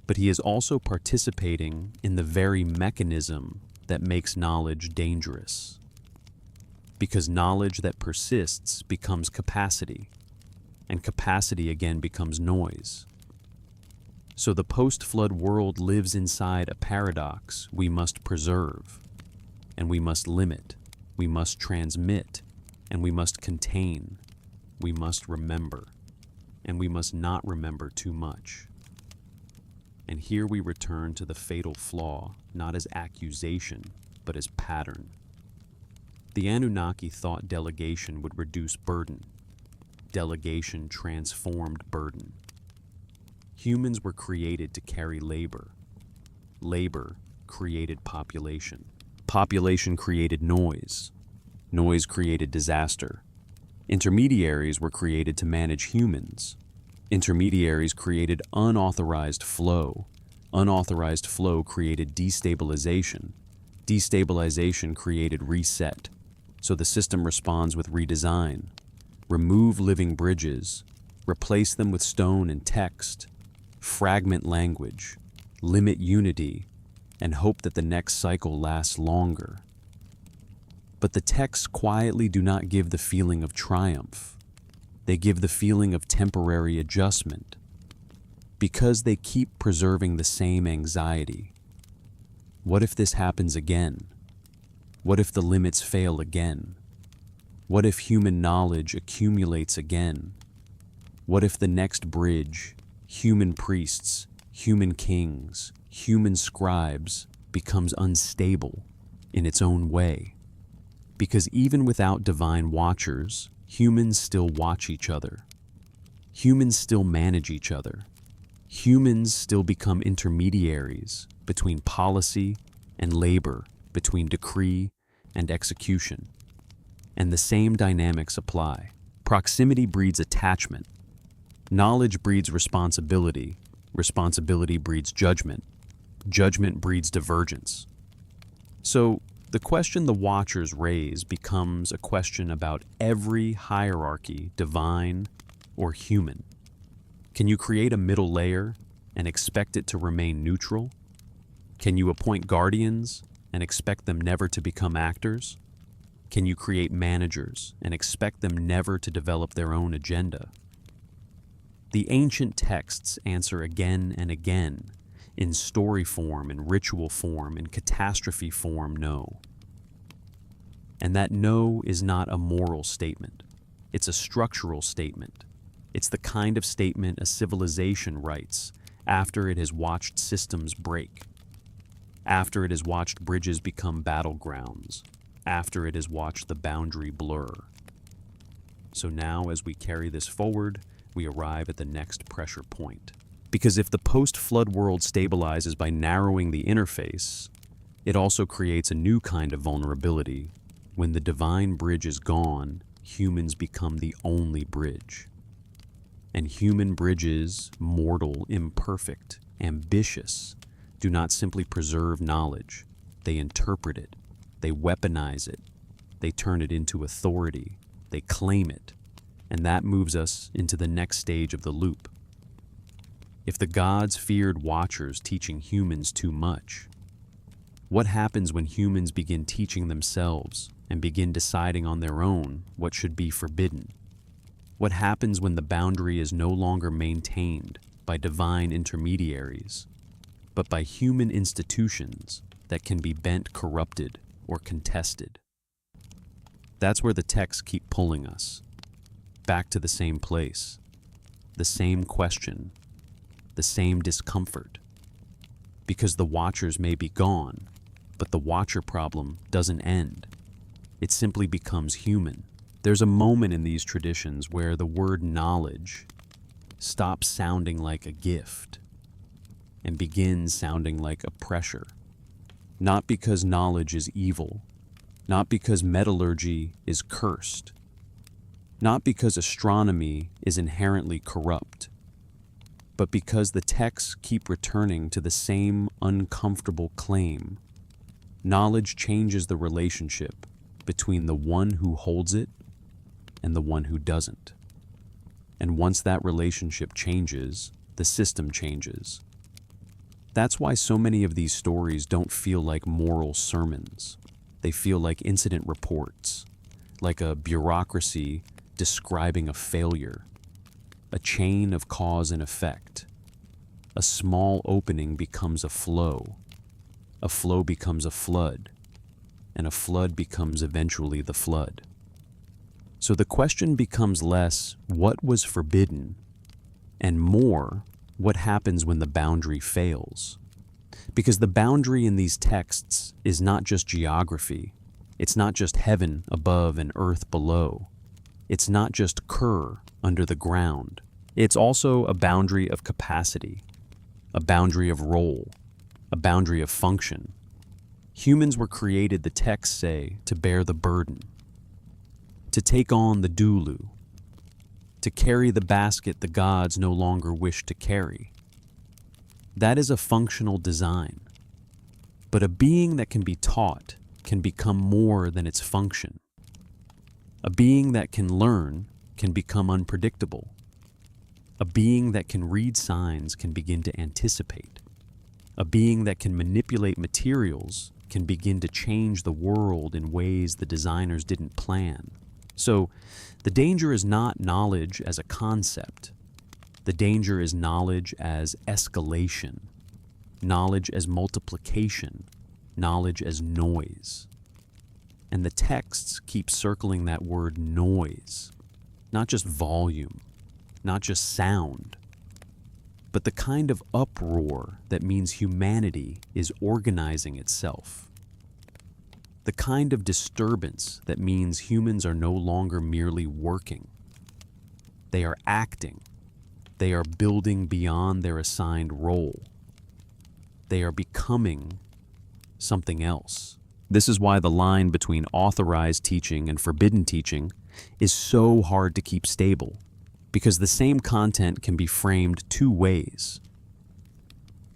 Speaker 1: But he is also participating in the very mechanism that makes knowledge dangerous. Because knowledge that persists becomes capacity, and capacity again becomes noise. So the post-flood world lives inside a paradox we must preserve, and we must limit, we must transmit, and we must contain, we must remember, and we must not remember too much. And here we return to the fatal flaw, not as accusation, but as pattern. The Anunnaki thought delegation would reduce burden. Delegation transformed burden. Humans were created to carry labor. Labor created population. Population created noise. Noise created disaster. Intermediaries were created to manage humans. Intermediaries created unauthorized flow. Unauthorized flow created destabilization. Destabilization created reset. So the system responds with redesign. Remove living bridges. Replace them with stone and text. Fragment language. Limit unity. And hope that the next cycle lasts longer. But the texts quietly do not give the feeling of triumph. They give the feeling of temporary adjustment, because they keep preserving the same anxiety. What if this happens again? What if the limits fail again? What if human knowledge accumulates again? What if the next bridge, human priests, human kings, human scribes, becomes unstable in its own way? Because even without divine watchers, humans still watch each other. Humans still manage each other. Humans still become intermediaries between policy and labor, between decree and execution. And the same dynamics apply. Proximity breeds attachment. Knowledge breeds responsibility. Responsibility breeds judgment. Judgment breeds divergence. So, the question the Watchers raise becomes a question about every hierarchy, divine or human. Can you create a middle layer and expect it to remain neutral? Can you appoint guardians and expect them never to become actors? Can you create managers and expect them never to develop their own agenda? The ancient texts answer again and again, in story form, in ritual form, in catastrophe form, no. And that no is not a moral statement. It's a structural statement. It's the kind of statement a civilization writes after it has watched systems break, after it has watched bridges become battlegrounds, after it has watched the boundary blur. So now, as we carry this forward, we arrive at the next pressure point. Because if the post-flood world stabilizes by narrowing the interface, it also creates a new kind of vulnerability. When the divine bridge is gone, humans become the only bridge. And human bridges, mortal, imperfect, ambitious, do not simply preserve knowledge. They interpret it. They weaponize it. They turn it into authority. They claim it. And that moves us into the next stage of the loop. If the gods feared watchers teaching humans too much, what happens when humans begin teaching themselves and begin deciding on their own what should be forbidden? What happens when the boundary is no longer maintained by divine intermediaries, but by human institutions that can be bent, corrupted, or contested? That's where the texts keep pulling us, back to the same place, the same question, the same discomfort. Because the watchers may be gone, but the watcher problem doesn't end. It simply becomes human. There's a moment in these traditions where the word knowledge stops sounding like a gift and begins sounding like a pressure. Not because knowledge is evil, not because metallurgy is cursed, not because astronomy is inherently corrupt, but because the texts keep returning to the same uncomfortable claim. Knowledge changes the relationship between the one who holds it and the one who doesn't. And once that relationship changes, the system changes. That's why so many of these stories don't feel like moral sermons. They feel like incident reports, like a bureaucracy describing a failure, a chain of cause and effect. A small opening becomes a flow becomes a flood, and a flood becomes eventually the flood. So the question becomes less, what was forbidden, and more, what happens when the boundary fails? Because the boundary in these texts is not just geography. It's not just heaven above and earth below. It's not just Ker under the ground. It's also a boundary of capacity, a boundary of role, a boundary of function. Humans were created, the texts say, to bear the burden, to take on the Dulu, to carry the basket the gods no longer wish to carry. That is a functional design. But a being that can be taught can become more than its function. A being that can learn can become unpredictable. A being that can read signs can begin to anticipate. A being that can manipulate materials can begin to change the world in ways the designers didn't plan. So, the danger is not knowledge as a concept. The danger is knowledge as escalation, knowledge as multiplication, knowledge as noise. And the texts keep circling that word noise, not just volume, not just sound, but the kind of uproar that means humanity is organizing itself. The kind of disturbance that means humans are no longer merely working. They are acting. They are building beyond their assigned role. They are becoming something else. This is why the line between authorized teaching and forbidden teaching is so hard to keep stable, because the same content can be framed two ways.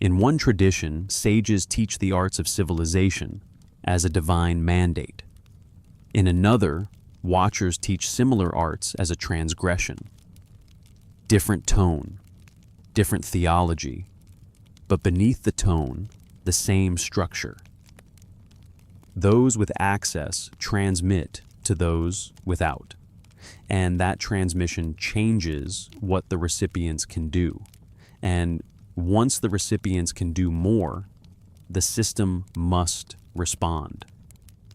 Speaker 1: In one tradition, sages teach the arts of civilization as a divine mandate. In another, watchers teach similar arts as a transgression. Different tone, different theology, but beneath the tone, the same structure. Those with access transmit to those without, and that transmission changes what the recipients can do. And once the recipients can do more, the system must respond.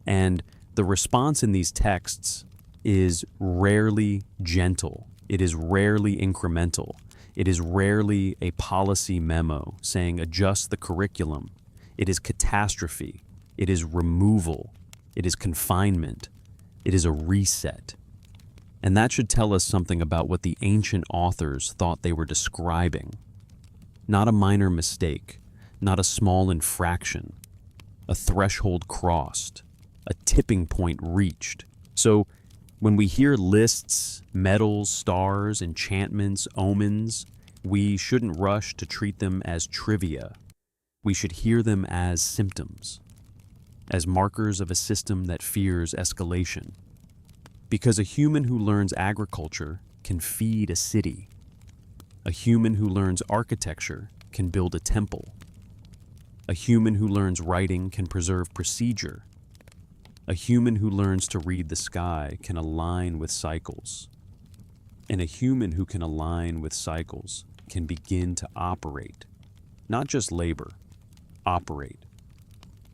Speaker 1: And The response in these texts is rarely gentle. It is rarely incremental. It is rarely a policy memo saying adjust the curriculum. It is catastrophe. It is removal. It is confinement. It is a reset. And that should tell us something about what the ancient authors thought they were describing. Not a minor mistake, not a small infraction, a threshold crossed, a tipping point reached. So when we hear lists, metals, stars, enchantments, omens, we shouldn't rush to treat them as trivia. We should hear them as symptoms, as markers of a system that fears escalation. Because a human who learns agriculture can feed a city. A human who learns architecture can build a temple. A human who learns writing can preserve procedure. A human who learns to read the sky can align with cycles. And a human who can align with cycles can begin to operate. Not just labor, operate.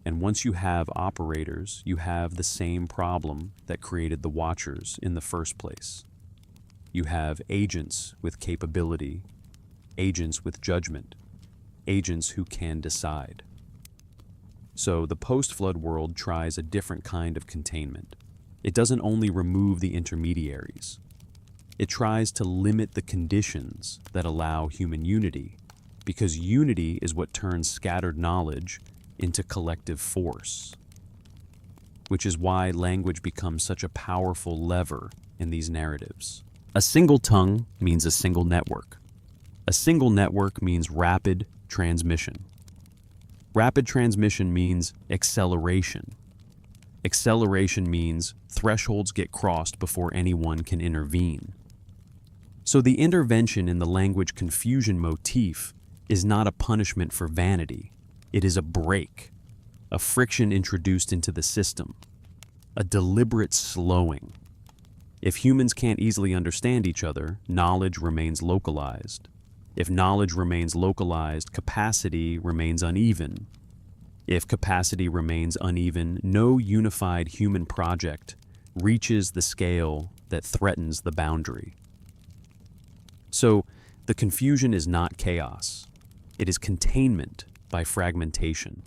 Speaker 1: And once you have operators, you have the same problem that created the Watchers in the first place. You have agents with capability, agents with judgment, agents who can decide. So the post-flood world tries a different kind of containment. It doesn't only remove the intermediaries. It tries to limit the conditions that allow human unity, because unity is what turns scattered knowledge into collective force. Which is why language becomes such a powerful lever in these narratives. A single tongue means a single network. A single network means rapid transmission. Rapid transmission means acceleration. Acceleration means thresholds get crossed before anyone can intervene. So the intervention in the language confusion motif is not a punishment for vanity. It is a break, a friction introduced into the system, a deliberate slowing. If humans can't easily understand each other, knowledge remains localized. If knowledge remains localized, capacity remains uneven. If capacity remains uneven, no unified human project reaches the scale that threatens the boundary. So, the confusion is not chaos. It is containment by fragmentation.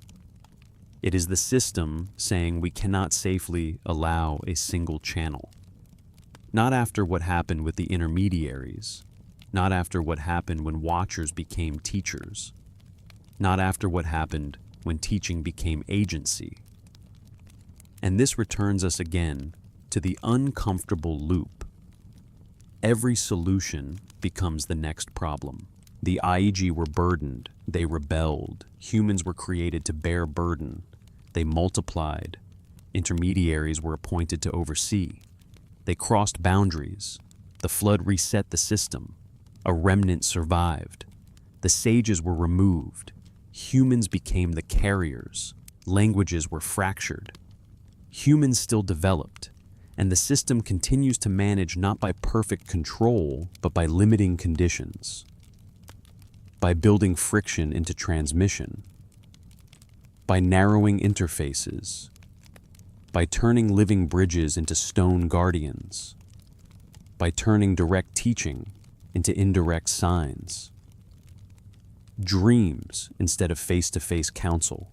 Speaker 1: It is the system saying we cannot safely allow a single channel. Not after what happened with the intermediaries. Not after what happened when Watchers became teachers. Not after what happened when teaching became agency. And this returns us again to the uncomfortable loop. Every solution becomes the next problem. The Aiji were burdened, they rebelled. Humans were created to bear burden. They multiplied. Intermediaries were appointed to oversee. They crossed boundaries. The flood reset the system. A remnant survived. The sages were removed. Humans became the carriers. Languages were fractured. Humans still developed, and the system continues to manage not by perfect control, but by limiting conditions. By building friction into transmission. By narrowing interfaces. By turning living bridges into stone guardians. By turning direct teaching into indirect signs. Dreams instead of face-to-face counsel.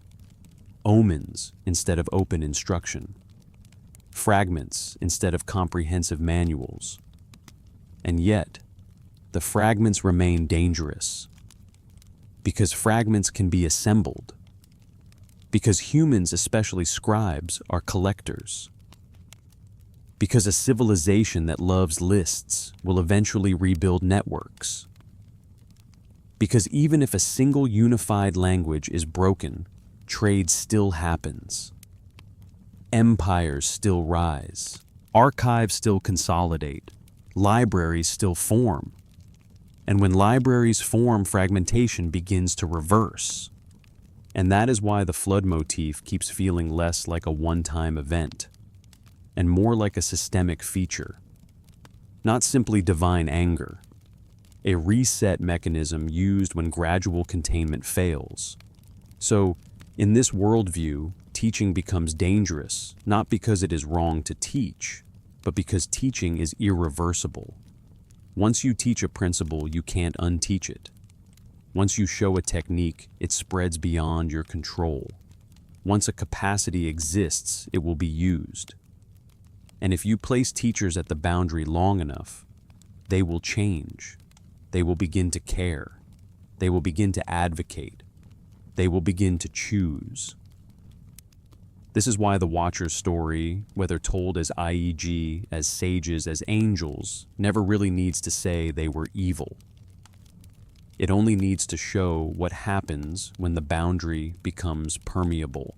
Speaker 1: Omens instead of open instruction. Fragments instead of comprehensive manuals. And yet, the fragments remain dangerous. Because fragments can be assembled. Because humans, especially scribes, are collectors. Because a civilization that loves lists will eventually rebuild networks. Because even if a single unified language is broken, trade still happens. Empires still rise. Archives still consolidate. Libraries still form. And when libraries form, fragmentation begins to reverse. And that is why the flood motif keeps feeling less like a one-time event, and more like a systemic feature. Not simply divine anger, a reset mechanism used when gradual containment fails. So, in this worldview, teaching becomes dangerous, not because it is wrong to teach, but because teaching is irreversible. Once you teach a principle, you can't unteach it. Once you show a technique, it spreads beyond your control. Once a capacity exists, it will be used. And if you place teachers at the boundary long enough, they will change. They will begin to care. They will begin to advocate. They will begin to choose. This is why the Watcher's story, whether told as IEG, as sages, as angels, never really needs to say they were evil. It only needs to show what happens when the boundary becomes permeable.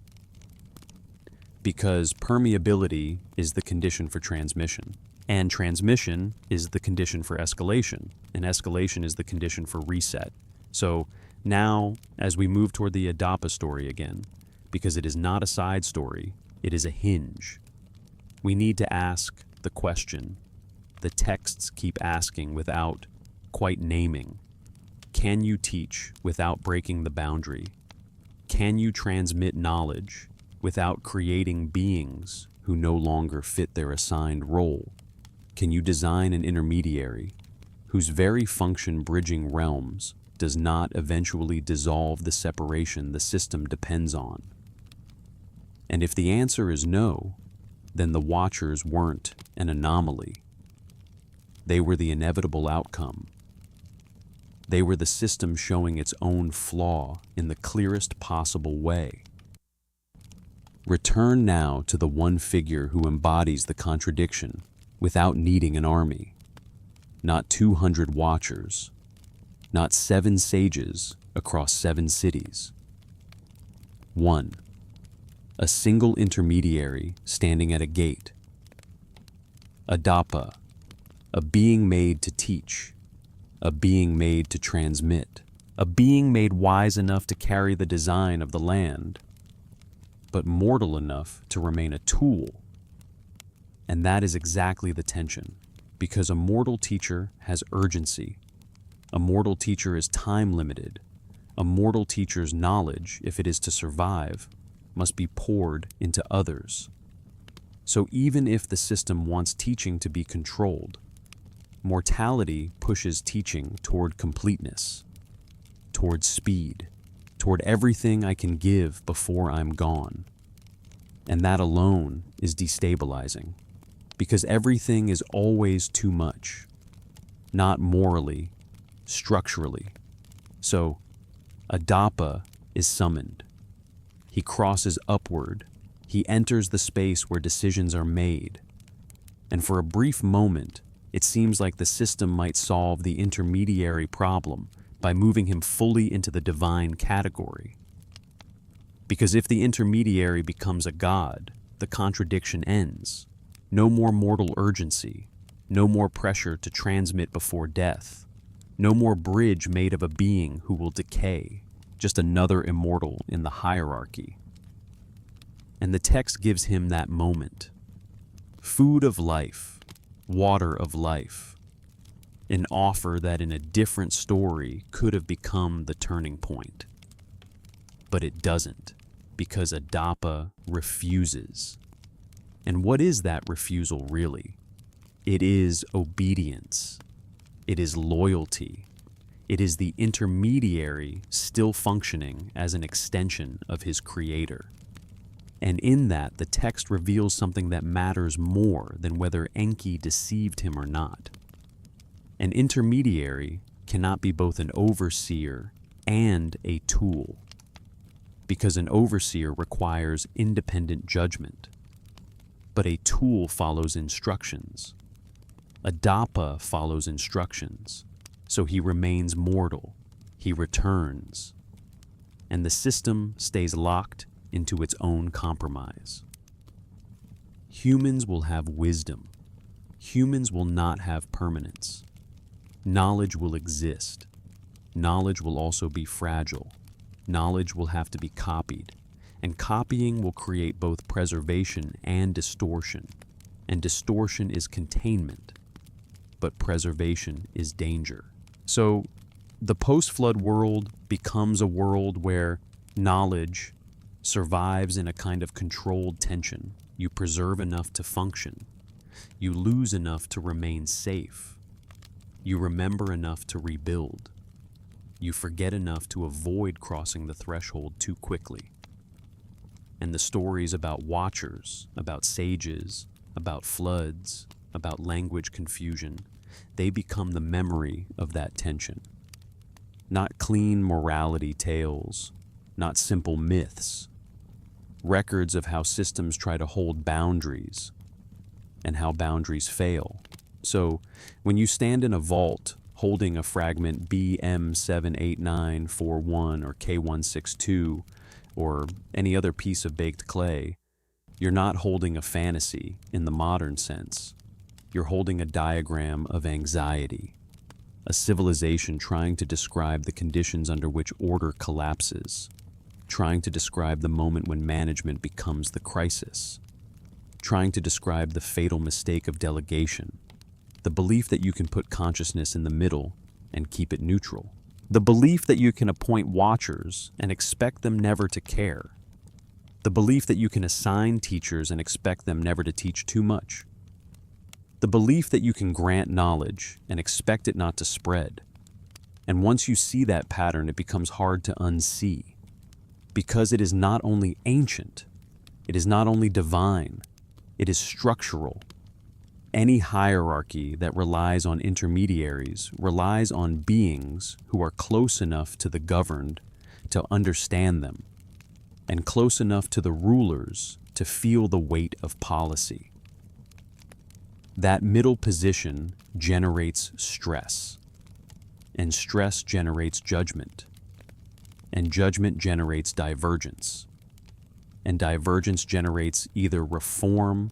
Speaker 1: Because permeability is the condition for transmission, and transmission is the condition for escalation, and escalation is the condition for reset. So now, as we move toward the Adapa story again, because it is not a side story, it is a hinge. We need to ask the question the texts keep asking without quite naming. Can you teach without breaking the boundary? Can you transmit knowledge without creating beings who no longer fit their assigned role? Can you design an intermediary whose very function bridging realms does not eventually dissolve the separation the system depends on? And if the answer is no, then the Watchers weren't an anomaly. They were the inevitable outcome. They were the system showing its own flaw in the clearest possible way. Return now to the one figure who embodies the contradiction without needing an army. Not 200 Watchers, not 7 sages across 7 cities. 1. A single intermediary standing at a gate. Adapa, a being made to teach, a being made to transmit, a being made wise enough to carry the design of the land, but mortal enough to remain a tool. And that is exactly the tension, because a mortal teacher has urgency. A mortal teacher is time limited. A mortal teacher's knowledge, if it is to survive, must be poured into others. So even if the system wants teaching to be controlled, mortality pushes teaching toward completeness, toward speed, toward everything I can give before I'm gone. And that alone is destabilizing, because everything is always too much, not morally, structurally. So, Adapa is summoned. He crosses upward. He enters the space where decisions are made. And for a brief moment, it seems like the system might solve the intermediary problem by moving him fully into the divine category. Because if the intermediary becomes a god, the contradiction ends. No more mortal urgency, no more pressure to transmit before death, no more bridge made of a being who will decay, just another immortal in the hierarchy. And the text gives him that moment. Food of life, water of life, an offer that in a different story could have become the turning point. But it doesn't, because Adapa refuses. And what is that refusal really? It is obedience. It is loyalty. It is the intermediary still functioning as an extension of his creator. And in that, the text reveals something that matters more than whether Enki deceived him or not. An intermediary cannot be both an overseer and a tool, because an overseer requires independent judgment, but a tool follows instructions. Adapa follows instructions, so he remains mortal, he returns, and the system stays locked into its own compromise. Humans will have wisdom. Humans will not have permanence. Knowledge will exist. Knowledge will also be fragile. Knowledge will have to be copied, and copying will create both preservation and distortion. And distortion is containment, but preservation is danger. So the post-flood world becomes a world where knowledge survives in a kind of controlled tension. You preserve enough to function. You lose enough to remain safe. You remember enough to rebuild. You forget enough to avoid crossing the threshold too quickly. And the stories about watchers, about sages, about floods, about language confusion, they become the memory of that tension. Not clean morality tales, not simple myths, records of how systems try to hold boundaries and how boundaries fail. So, when you stand in a vault holding a fragment BM78941 or K162 or any other piece of baked clay, you're not holding a fantasy in the modern sense. You're holding a diagram of anxiety, a civilization trying to describe the conditions under which order collapses, trying to describe the moment when management becomes the crisis, trying to describe the fatal mistake of delegation, the belief that you can put consciousness in the middle and keep it neutral, the belief that you can appoint watchers and expect them never to care, the belief that you can assign teachers and expect them never to teach too much, the belief that you can grant knowledge and expect it not to spread. And once you see that pattern, it becomes hard to unsee, because it is not only ancient, it is not only divine, it is structural. Any hierarchy that relies on intermediaries relies on beings who are close enough to the governed to understand them, and close enough to the rulers to feel the weight of policy. That middle position generates stress, and stress generates judgment, and judgment generates divergence, and divergence generates either reform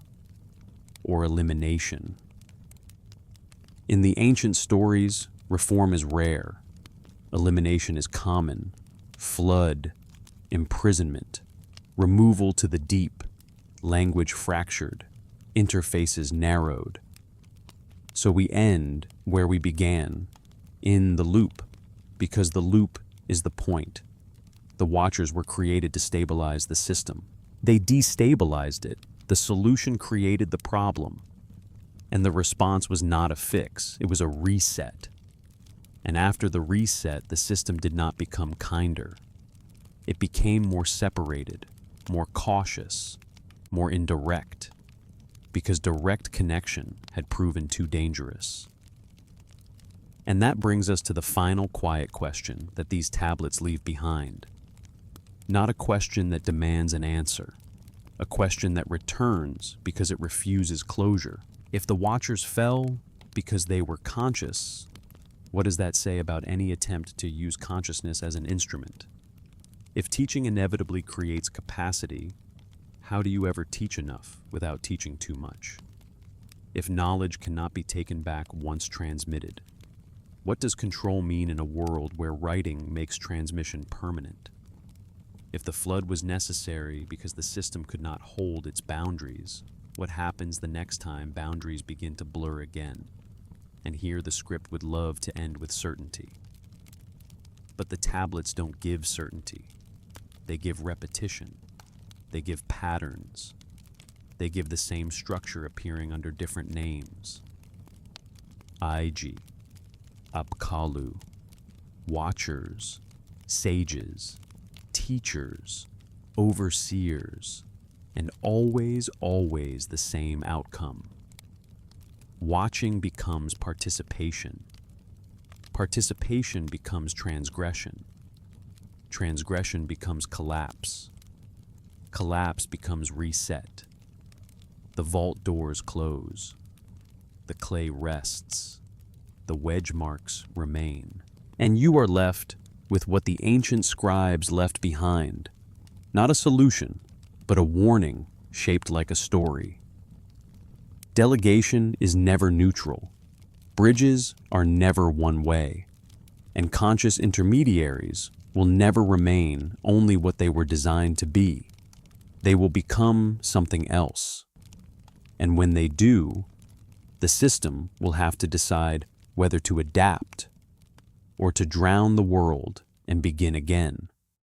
Speaker 1: or elimination. In the ancient stories, reform is rare, elimination is common, flood, imprisonment, removal to the deep, language fractured, interfaces narrowed. So we end where we began, in the loop, because the loop is the point. The watchers were created to stabilize the system. They destabilized it. The solution created the problem. And the response was not a fix, it was a reset. And after the reset, the system did not become kinder. It became more separated, more cautious, more indirect, because direct connection had proven too dangerous. And that brings us to the final quiet question that these tablets leave behind. Not a question that demands an answer, a question that returns because it refuses closure. If the watchers fell because they were conscious, what does that say about any attempt to use consciousness as an instrument? If teaching inevitably creates capacity, how do you ever teach enough without teaching too much? If knowledge cannot be taken back once transmitted, what does control mean in a world where writing makes transmission permanent? If the flood was necessary because the system could not hold its boundaries, what happens the next time boundaries begin to blur again? And here the script would love to end with certainty. But the tablets don't give certainty. They give repetition. They give patterns. They give the same structure appearing under different names. Ig, Apkallu, watchers, sages, teachers, overseers, and always, always the same outcome. Watching becomes participation. Participation becomes transgression. Transgression becomes collapse. Collapse becomes reset. The vault doors close. The clay rests. The wedge marks remain. And you are left with what the ancient scribes left behind. Not a solution, but a warning shaped like a story. Delegation is never neutral. Bridges are never one way. And conscious intermediaries will never remain only what they were designed to be. They will become something else. And when they do, the system will have to decide whether to adapt or to drown the world and begin again.